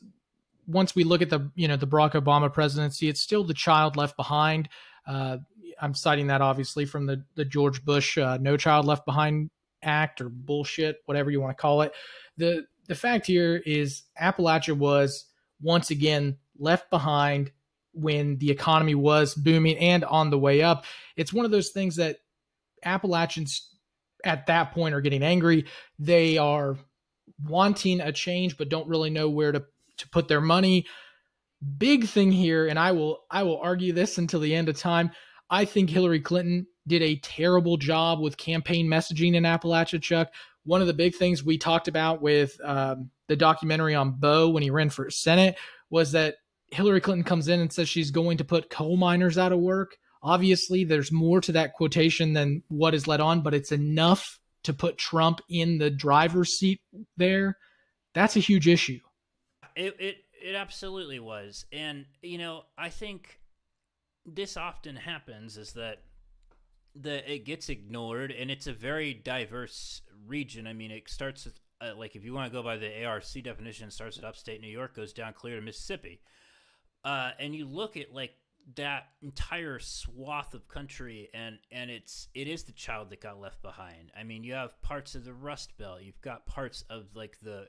we look at the Barack Obama presidency, it's still the child left behind. I'm citing that obviously from the George Bush No Child Left Behind Act or bullshit, whatever you want to call it. The fact here is Appalachia was once again left behind when the economy was booming and on the way up. It's one of those things that Appalachians at that point are getting angry. They are wanting a change but don't really know where to put their money. Big thing here, and I will argue this until the end of time. I think Hillary Clinton did a terrible job with campaign messaging in Appalachia, Chuck. One of the big things we talked about with the documentary on Bo when he ran for Senate was that Hillary Clinton comes in and says she's going to put coal miners out of work. Obviously, there's more to that quotation than what is let on, but it's enough to put Trump in the driver's seat there. That's a huge issue. It absolutely was. And, I think this often happens is that it gets ignored, and it's a very diverse region. I mean, it starts with, if you want to go by the ARC definition, it starts at upstate New York, goes down clear to Mississippi. And you look at, that entire swath of country, and it is the child that got left behind. I mean, you have parts of the Rust Belt, you've got parts of like the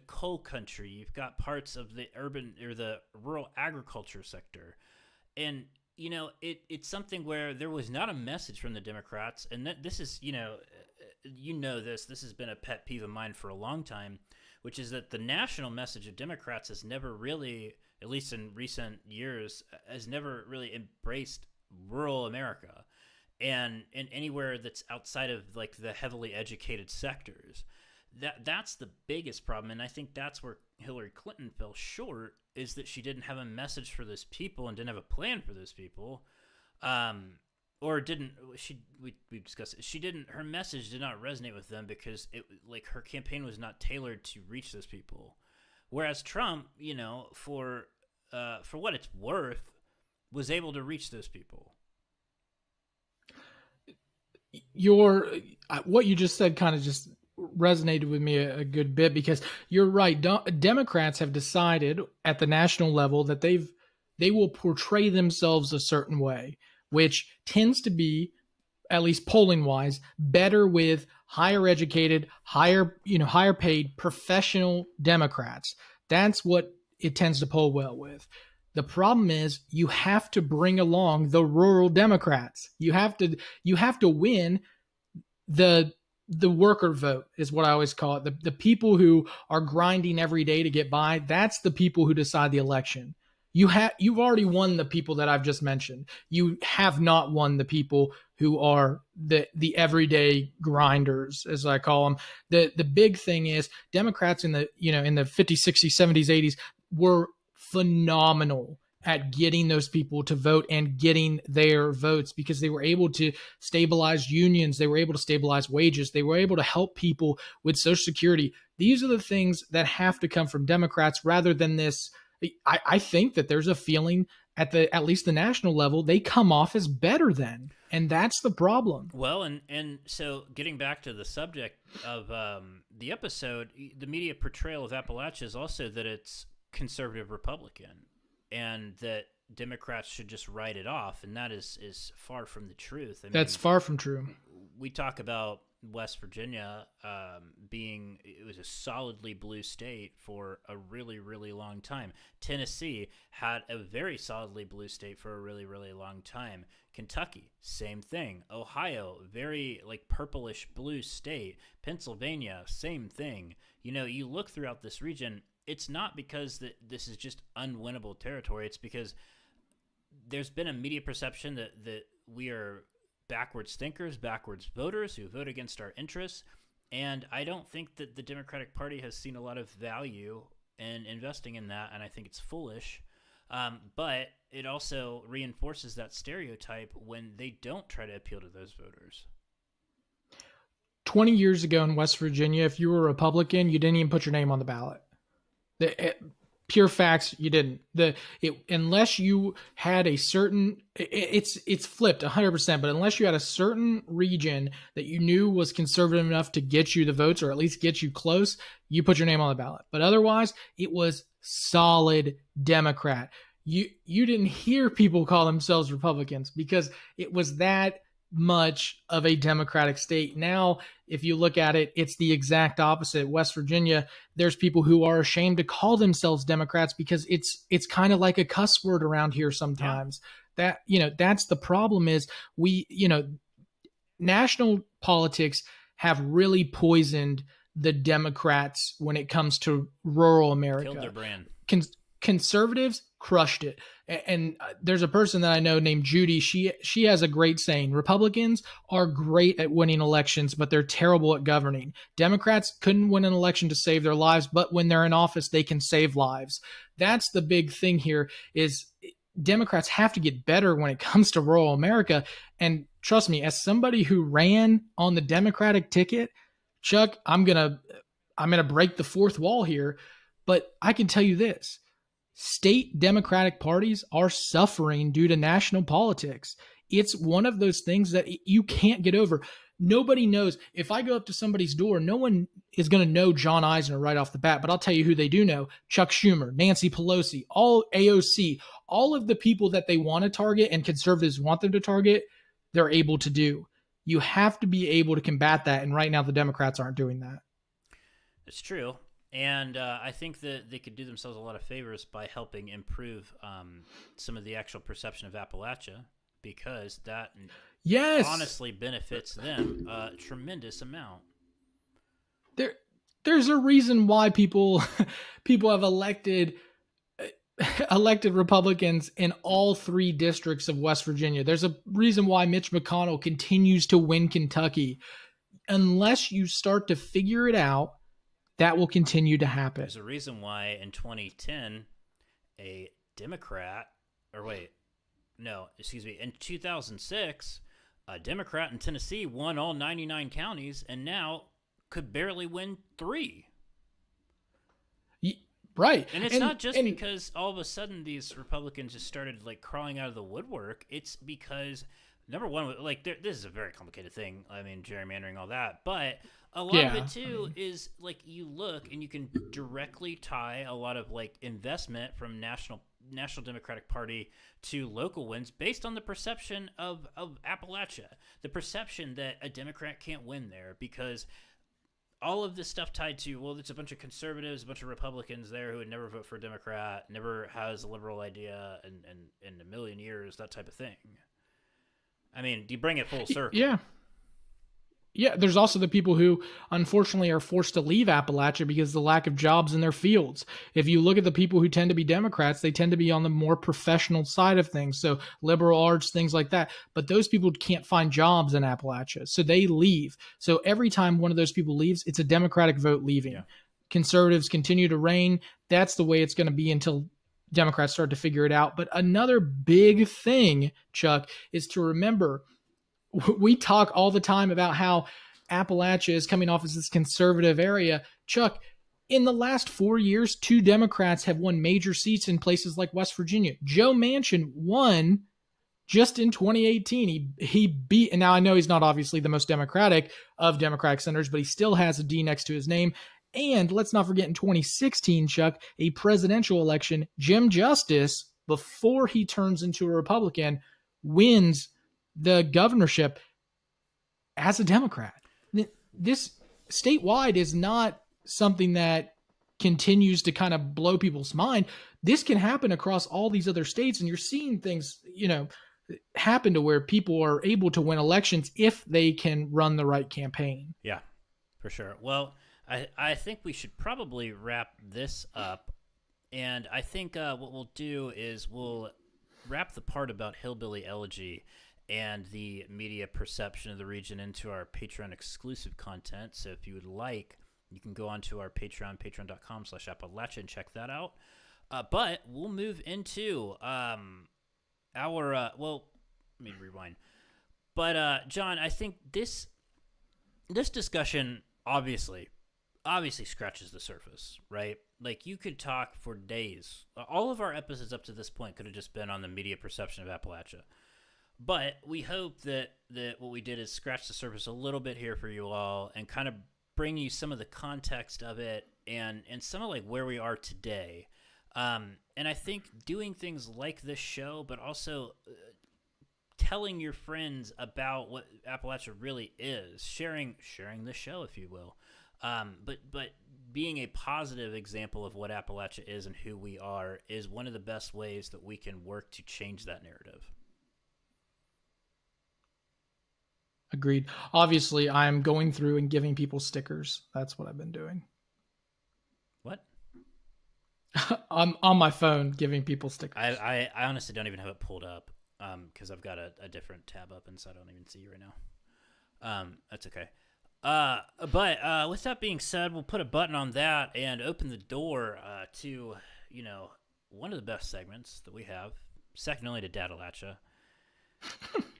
coal country, you've got parts of the urban or the rural agriculture sector, and you know, it's something where there was not a message from the Democrats, and this is, this has been a pet peeve of mine for a long time, which is that the national message of Democrats has never really, at least in recent years, has never really embraced rural America and anywhere that's outside of like the heavily educated sectors. That's the biggest problem, and I think that's where Hillary Clinton fell short, is that she didn't have a message for those people and didn't have a plan for those people, or didn't. We discussed it. She didn't. Her message did not resonate with them because her campaign was not tailored to reach those people. Whereas Trump, for what it's worth, was able to reach those people. What you just said kind of just resonated with me a good bit, because you're right. Democrats have decided at the national level that they will portray themselves a certain way, which tends to be, at least polling wise, better with higher educated, higher paid professional Democrats. That's what it tends to poll well with. The problem is you have to bring along the rural Democrats. You have to win the worker vote, is what I always call it. The people who are grinding every day to get by, that's the people who decide the election. You've already won the people that I've just mentioned. You have not won the people who are the everyday grinders, as I call them. The big thing is Democrats in the 50s, 60s, 70s, 80s were phenomenal at getting those people to vote and getting their votes, because they were able to stabilize unions. They were able to stabilize wages. They were able to help people with Social Security. These are the things that have to come from Democrats rather than this. I think that there's a feeling at least the national level, they come off as better than, and that's the problem. Well, and so getting back to the subject of the episode, the media portrayal of Appalachia is also that it's conservative Republican, and that Democrats should just write it off, and that is far from the truth. That's far from true. We talk about West Virginia it was a solidly blue state for a really, really long time. Tennessee had a very solidly blue state for a really, really long time. Kentucky, same thing. Ohio, very purplish blue state. Pennsylvania, same thing. You look throughout this region, it's not because this is just unwinnable territory. It's because there's been a media perception that we are backwards thinkers, backwards voters who vote against our interests. And I don't think that the Democratic Party has seen a lot of value in investing in that, and I think it's foolish. But it also reinforces that stereotype when they don't try to appeal to those voters. 20 years ago in West Virginia, if you were a Republican, you didn't even put your name on the ballot. Pure facts, you didn't. Unless you had a certain, it's flipped 100%, but unless you had a certain region that you knew was conservative enough to get you the votes, or at least get you close, you put your name on the ballot. But otherwise, it was solid Democrat. You didn't hear people call themselves Republicans because it was that much of a Democratic state. Now, if you look at it, it's the exact opposite. West Virginia, there's people who are ashamed to call themselves Democrats because it's kind of like a cuss word around here sometimes. Yeah. That's the problem. Is national politics have really poisoned the Democrats when it comes to rural America. Killed their brand. Conservatives crushed it. And there's a person that I know named Judy. She has a great saying: Republicans are great at winning elections, but they're terrible at governing. Democrats couldn't win an election to save their lives, but when they're in office, they can save lives. That's the big thing here. Is Democrats have to get better when it comes to rural America. And trust me, as somebody who ran on the Democratic ticket, Chuck, I'm gonna break the fourth wall here, but I can tell you this. State Democratic parties are suffering due to national politics. It's one of those things that you can't get over. nobody knows. If I go up to somebody's door, no one is going to know John Eisner right off the bat, but I'll tell you who they do know: Chuck Schumer, Nancy Pelosi, all AOC, all of the people that they want to target and conservatives want them to target, they're able to do. You have to be able to combat that, and right now the Democrats aren't doing that. It's true. And I think that they could do themselves a lot of favors by helping improve some of the actual perception of Appalachia, because that honestly benefits them a tremendous amount. There's a reason why people have elected Republicans in all 3 districts of West Virginia. There's a reason why Mitch McConnell continues to win Kentucky. Unless you start to figure it out, that will continue to happen. There's a reason why in 2010, in 2006, a Democrat in Tennessee won all 99 counties and now could barely win 3. Right. And it's not just because all of a sudden these Republicans just started like crawling out of the woodwork. It's because, number one, like this is a very complicated thing. I mean, gerrymandering, all that. But a lot of it too is like you look and you can directly tie a lot of like investment from National Democratic Party to local wins based on the perception of Appalachia. The perception that a Democrat can't win there because all of this stuff tied to, well, there's a bunch of conservatives, a bunch of Republicans there who would never vote for a Democrat, never has a liberal idea in a million years, that type of thing. I mean, do you bring it full circle? Yeah. Yeah, there's also the people who, unfortunately, are forced to leave Appalachia because of the lack of jobs in their fields. If you look at the people who tend to be Democrats, they tend to be on the more professional side of things, so liberal arts, things like that. But those people can't find jobs in Appalachia, so they leave. So every time one of those people leaves, it's a Democratic vote leaving. Yeah. Conservatives continue to reign. That's the way it's going to be until Democrats start to figure it out. But another big thing, Chuck, is to remember, we talk all the time about how Appalachia is coming off as this conservative area. Chuck, in the last 4 years, 2 Democrats have won major seats in places like West Virginia. Joe Manchin won just in 2018. He beat, and now I know he's not obviously the most Democratic of Democratic senators, but he still has a D next to his name. And let's not forget in 2016, Chuck, a presidential election, Jim Justice, before he turns into a Republican, wins the governorship as a Democrat. This statewide is not something that continues to kind of blow people's mind. This can happen across all these other states, and you're seeing things, happen to where people are able to win elections if they can run the right campaign. Yeah, for sure. Well, I think we should probably wrap this up, and I think what we'll do is we'll wrap the part about Hillbilly Elegy and the media perception of the region into our Patreon exclusive content. So if you would like, you can go onto our Patreon, patreon.com/Appodlachia, and check that out. But we'll move into well, let me rewind. But John, I think this discussion obviously scratches the surface, right? Like, you could talk for days. All of our episodes up to this point could have just been on the media perception of Appalachia. But we hope that what we did is scratch the surface a little bit here for you all and kind of bring you some of the context of it and some of like where we are today. And I think doing things like this show, but also telling your friends about what Appalachia really is, sharing the show, if you will, but being a positive example of what Appalachia is and who we are is one of the best ways that we can work to change that narrative. Agreed. Obviously, I'm going through and giving people stickers. That's what I've been doing. What? I'm on my phone giving people stickers. I honestly don't even have it pulled up because I've got a different tab up, and so I don't even see you right now. That's okay. But with that being said, we'll put a button on that and open the door to, one of the best segments that we have, second only to Appalachia.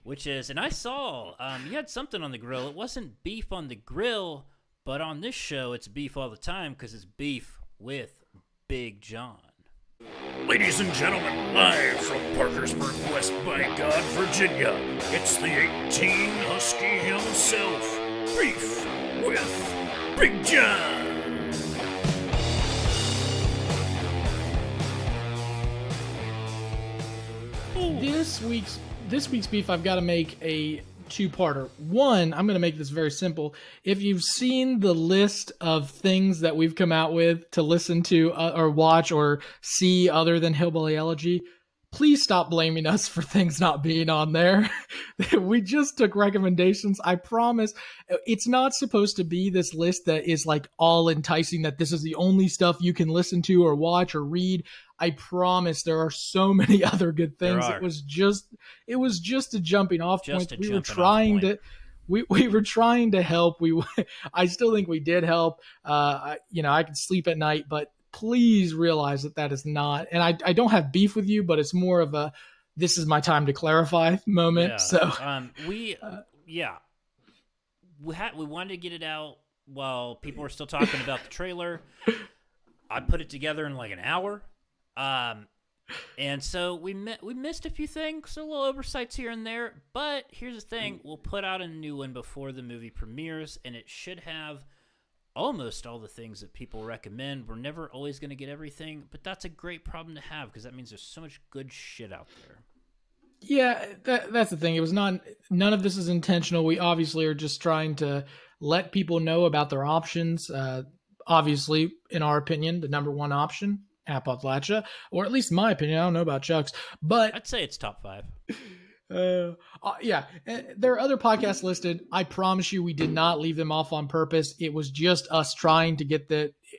Which is, and I saw you had something on the grill. It wasn't beef on the grill, but on this show, it's beef all the time because it's beef with Big John. Ladies and gentlemen, live from Parkersburg, West by God, Virginia, it's the 18 Husky himself, Beef with Big John. This week's beef, I've got to make a two-parter. One, I'm going to make this very simple. If you've seen the list of things that we've come out with to listen to or watch or see other than Hillbilly Elegy, please stop blaming us for things not being on there. We just took recommendations. I promise it's not supposed to be this list that is like all enticing, that this is the only stuff you can listen to or watch or read. I promise there are so many other good things. It was just a jumping off point. We were trying to help. I still think we did help. I could sleep at night, but please realize that is not, and I don't have beef with you, but it's more of a, this is my time to clarify moment. Yeah. So we wanted to get it out while people were still talking about the trailer. I put it together in like an hour. And so we missed a few things, a little oversights here and there, but here's the thing. We'll put out a new one before the movie premieres, and it should have almost all the things that people recommend. We're never always going to get everything, but that's a great problem to have because that means there's so much good shit out there. Yeah, that's the thing. It was none of this is intentional. We obviously are just trying to let people know about their options. Obviously, in our opinion, the number one option, Appodlachia, or at least my opinion. I don't know about Chuck's, but I'd say it's top 5. Yeah, there are other podcasts listed. I promise you, we did not leave them off on purpose. It was just us trying to get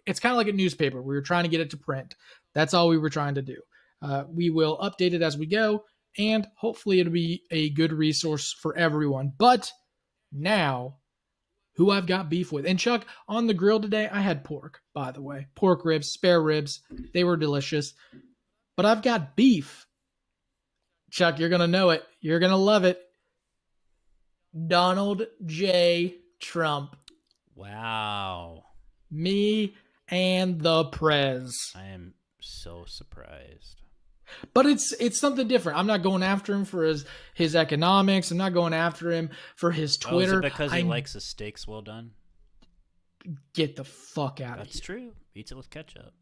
it's kind of like a newspaper. We were trying to get it to print. That's all we were trying to do. We will update it as we go, and hopefully it'll be a good resource for everyone. But now, who I've got beef with. And Chuck, on the grill today, I had pork, by the way. Pork ribs, spare ribs. They were delicious. But I've got beef. Chuck, you're going to know it. You're going to love it. Donald J. Trump. Wow. Me and the Prez. I am so surprised. But it's something different. I'm not going after him for his economics. I'm not going after him for his Twitter. Is it because he likes his steaks well done? Get the fuck out of here. That's true. Eats it with ketchup.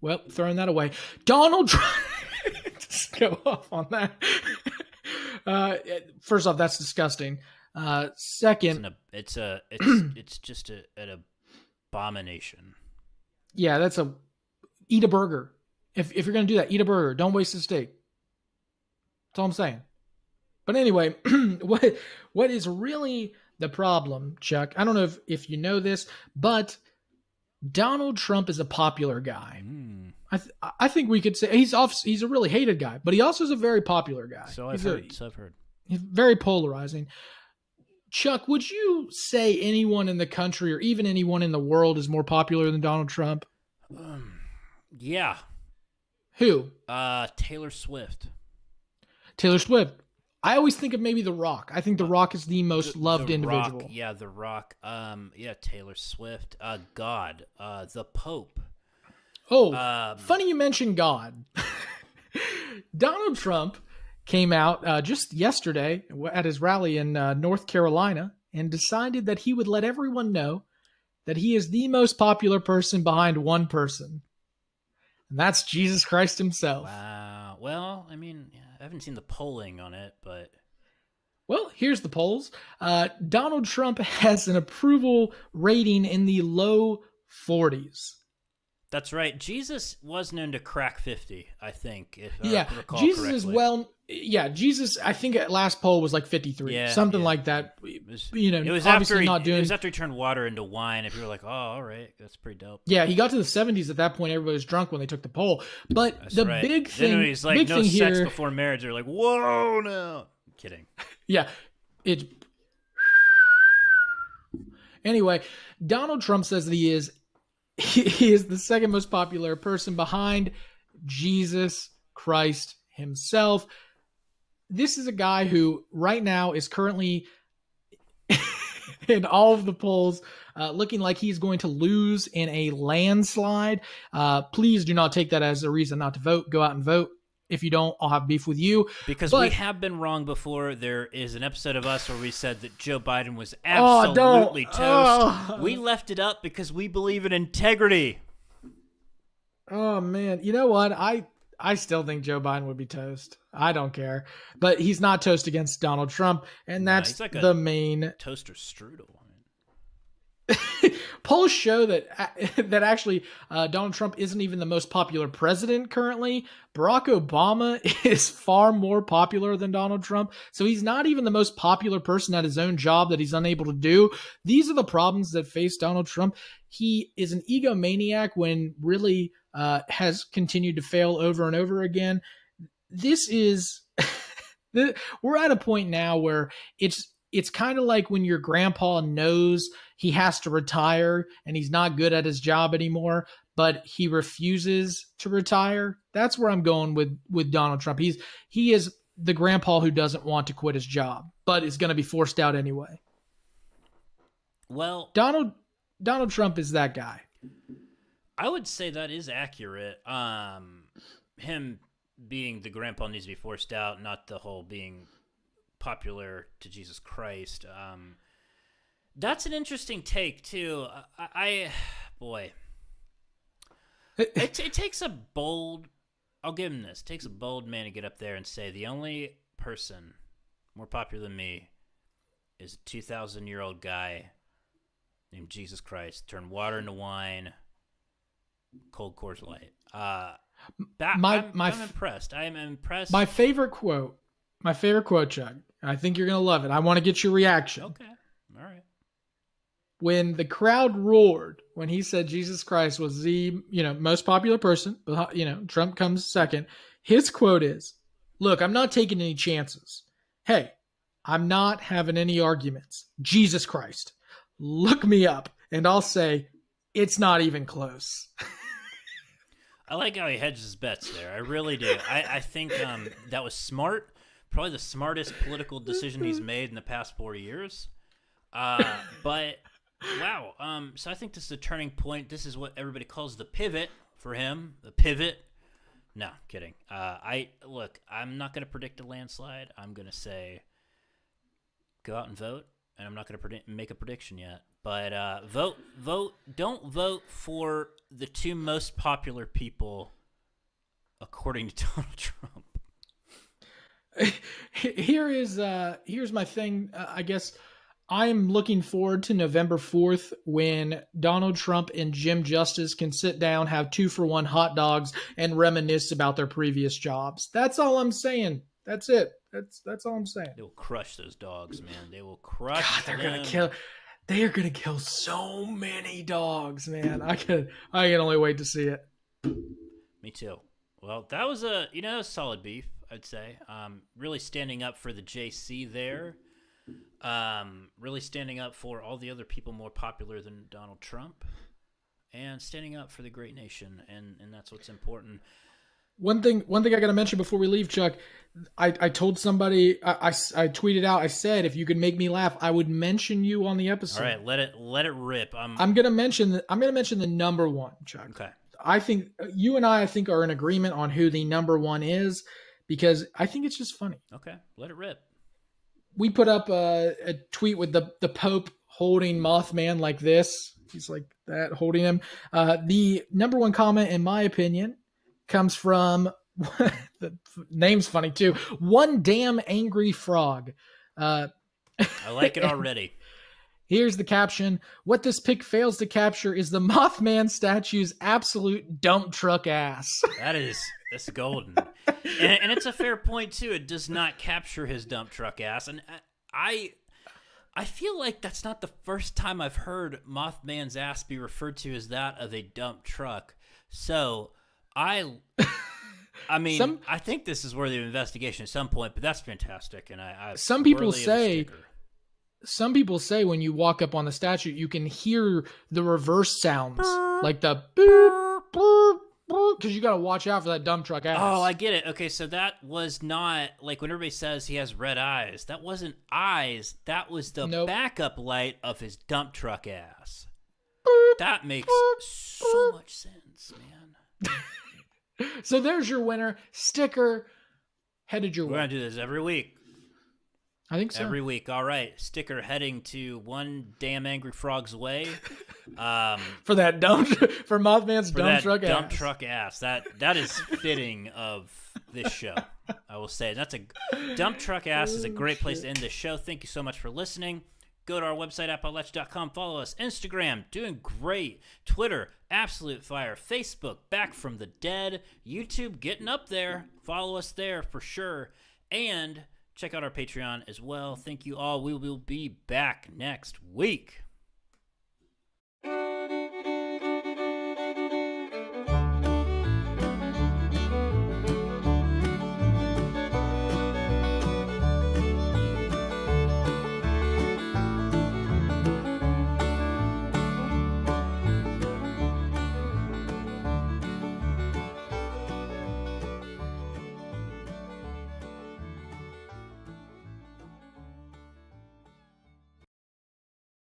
Well, throwing that away. Donald Trump. Just go off on that. First off, that's disgusting. Second, it's just an abomination. Yeah, eat a burger. If you're going to do that, eat a burger. Don't waste a steak. That's all I'm saying. But anyway, what is really the problem, Chuck? I don't know if you know this, but Donald Trump is a popular guy. I think we could say he's a really hated guy, but he also is a very popular guy. So I've heard. He's very polarizing. Chuck, would you say anyone in the country or even anyone in the world is more popular than Donald Trump? Yeah. Who? Taylor Swift. Taylor Swift. I always think of maybe The Rock. I think The Rock is the most loved individual. Rock, yeah, The Rock. Yeah, Taylor Swift. God. The Pope. Oh, funny you mentioned God. Donald Trump came out just yesterday at his rally in North Carolina and decided that he would let everyone know that he is the most popular person behind one person. And that's Jesus Christ himself. Wow. Well, I mean, I haven't seen the polling on it, but... Well, here's the polls. Donald Trump has an approval rating in the low 40s. That's right. Jesus was known to crack 50, I think, if I recall Jesus correctly. Jesus, I think at last poll was like 53, something like that. It was obviously not doing... It was after he turned water into wine, and people were like, oh, all right, that's pretty dope. Yeah, he got to the 70s at that point. Everybody was drunk when they took the poll. But that's the right. big thing... Then he's like, no sex before marriage. They're like, whoa, no. I'm kidding. Yeah. Anyway, Donald Trump says that he is the second most popular person behind Jesus Christ himself. This is a guy who right now is currently in all of the polls looking like he's going to lose in a landslide. Please do not take that as a reason not to vote. Go out and vote. If you don't, I'll have beef with you. Because we have been wrong before. There is an episode of us where we said that Joe Biden was absolutely toast. We left it up because we believe in integrity. Oh, man. You know what? I still think Joe Biden would be toast. I don't care. But he's not toast against Donald Trump, and that's like the main... toaster strudel. Polls show that actually Donald Trump isn't even the most popular president currently. Barack Obama is far more popular than Donald Trump. So he's not even the most popular person at his own job that he's unable to do. These are the problems that face Donald Trump. He is an egomaniac when really has continued to fail over and over again. This is... we're at a point now where it's kind of like when your grandpa knows he has to retire and he's not good at his job anymore, but he refuses to retire. That's where I'm going with Donald Trump. He is the grandpa who doesn't want to quit his job, but is going to be forced out anyway. Well, Donald Trump is that guy. I would say that is accurate. Him being the grandpa needs to be forced out, not the whole being popular to Jesus Christ. That's an interesting take too. It takes a bold. I'll give him this. It takes a bold man to get up there and say the only person more popular than me is a 2,000-year-old guy named Jesus Christ. Turned water into wine. Cold Coors Light. I'm impressed. I am impressed. My favorite quote, Chuck. I think you're gonna love it. I want to get your reaction. Okay. All right. When the crowd roared when he said Jesus Christ was the most popular person, but Trump comes second, his quote is, "Look, I'm not taking any chances. Hey, I'm not having any arguments. Jesus Christ, look me up, and I'll say it's not even close." I like how he hedges his bets there. I really do. I think that was smart. Probably the smartest political decision he's made in the past 4 years. But wow. So I think this is a turning point. This is what everybody calls the pivot for him. The pivot. No, kidding. I'm not going to predict a landslide. I'm going to say go out and vote, and I'm not going to make a prediction yet. But vote. Don't vote for the two most popular people, according to Donald Trump. Here's my thing. I guess I'm looking forward to November 4th when Donald Trump and Jim Justice can sit down, have 2-for-1 hot dogs, and reminisce about their previous jobs. That's all I'm saying. That's it. That's all I'm saying. They will crush those dogs, man. They will crush. God, they are gonna kill so many dogs, man. I can only wait to see it. Me too. Well, that was a solid beef, I'd say. Really standing up for the JC there. Really standing up for all the other people more popular than Donald Trump, and standing up for the great nation, and that's what's important. One thing I got to mention before we leave, Chuck. I told somebody, I tweeted out, I said, if you could make me laugh, I would mention you on the episode. All right, let it rip. I'm gonna mention the number one, Chuck. Okay. I think you and I think are in agreement on who the number one is, because I think it's just funny. Okay, let it rip. We put up a tweet with the Pope holding Mothman like this. He's like that, holding him. The number one comment, in my opinion, comes from the name's funny too. One damn angry frog. I like it already. Here's the caption. What this pic fails to capture is the Mothman statue's absolute dump truck ass. That's golden. And it's a fair point too. It does not capture his dump truck ass. And I feel like that's not the first time I've heard Mothman's ass be referred to as that of a dump truck. So I think this is worthy of investigation at some point, but that's fantastic. And some people say when you walk up on the statue, you can hear the reverse sounds, like the boop, boop, boop, because you got to watch out for that dump truck ass. Oh, I get it. Okay, so that was not, like when everybody says he has red eyes, that wasn't eyes. That was the backup light of his dump truck ass. That makes so much sense, man. So there's your winner. Sticker headed your We're way. going to do this every week. I think so. Every week. All right. Sticker heading to one damn angry frog's way. For that for Mothman's dump truck dump ass. truck ass. That is fitting of this show. I will say that's a dump truck ass is a great place to end this show. Thank you so much for listening. Go to our website, Appodlachia.com. Follow us. Instagram, doing great. Twitter, absolute fire. Facebook, back from the dead. YouTube, getting up there. Follow us there for sure. And check out our Patreon as well. Thank you all. We will be back next week.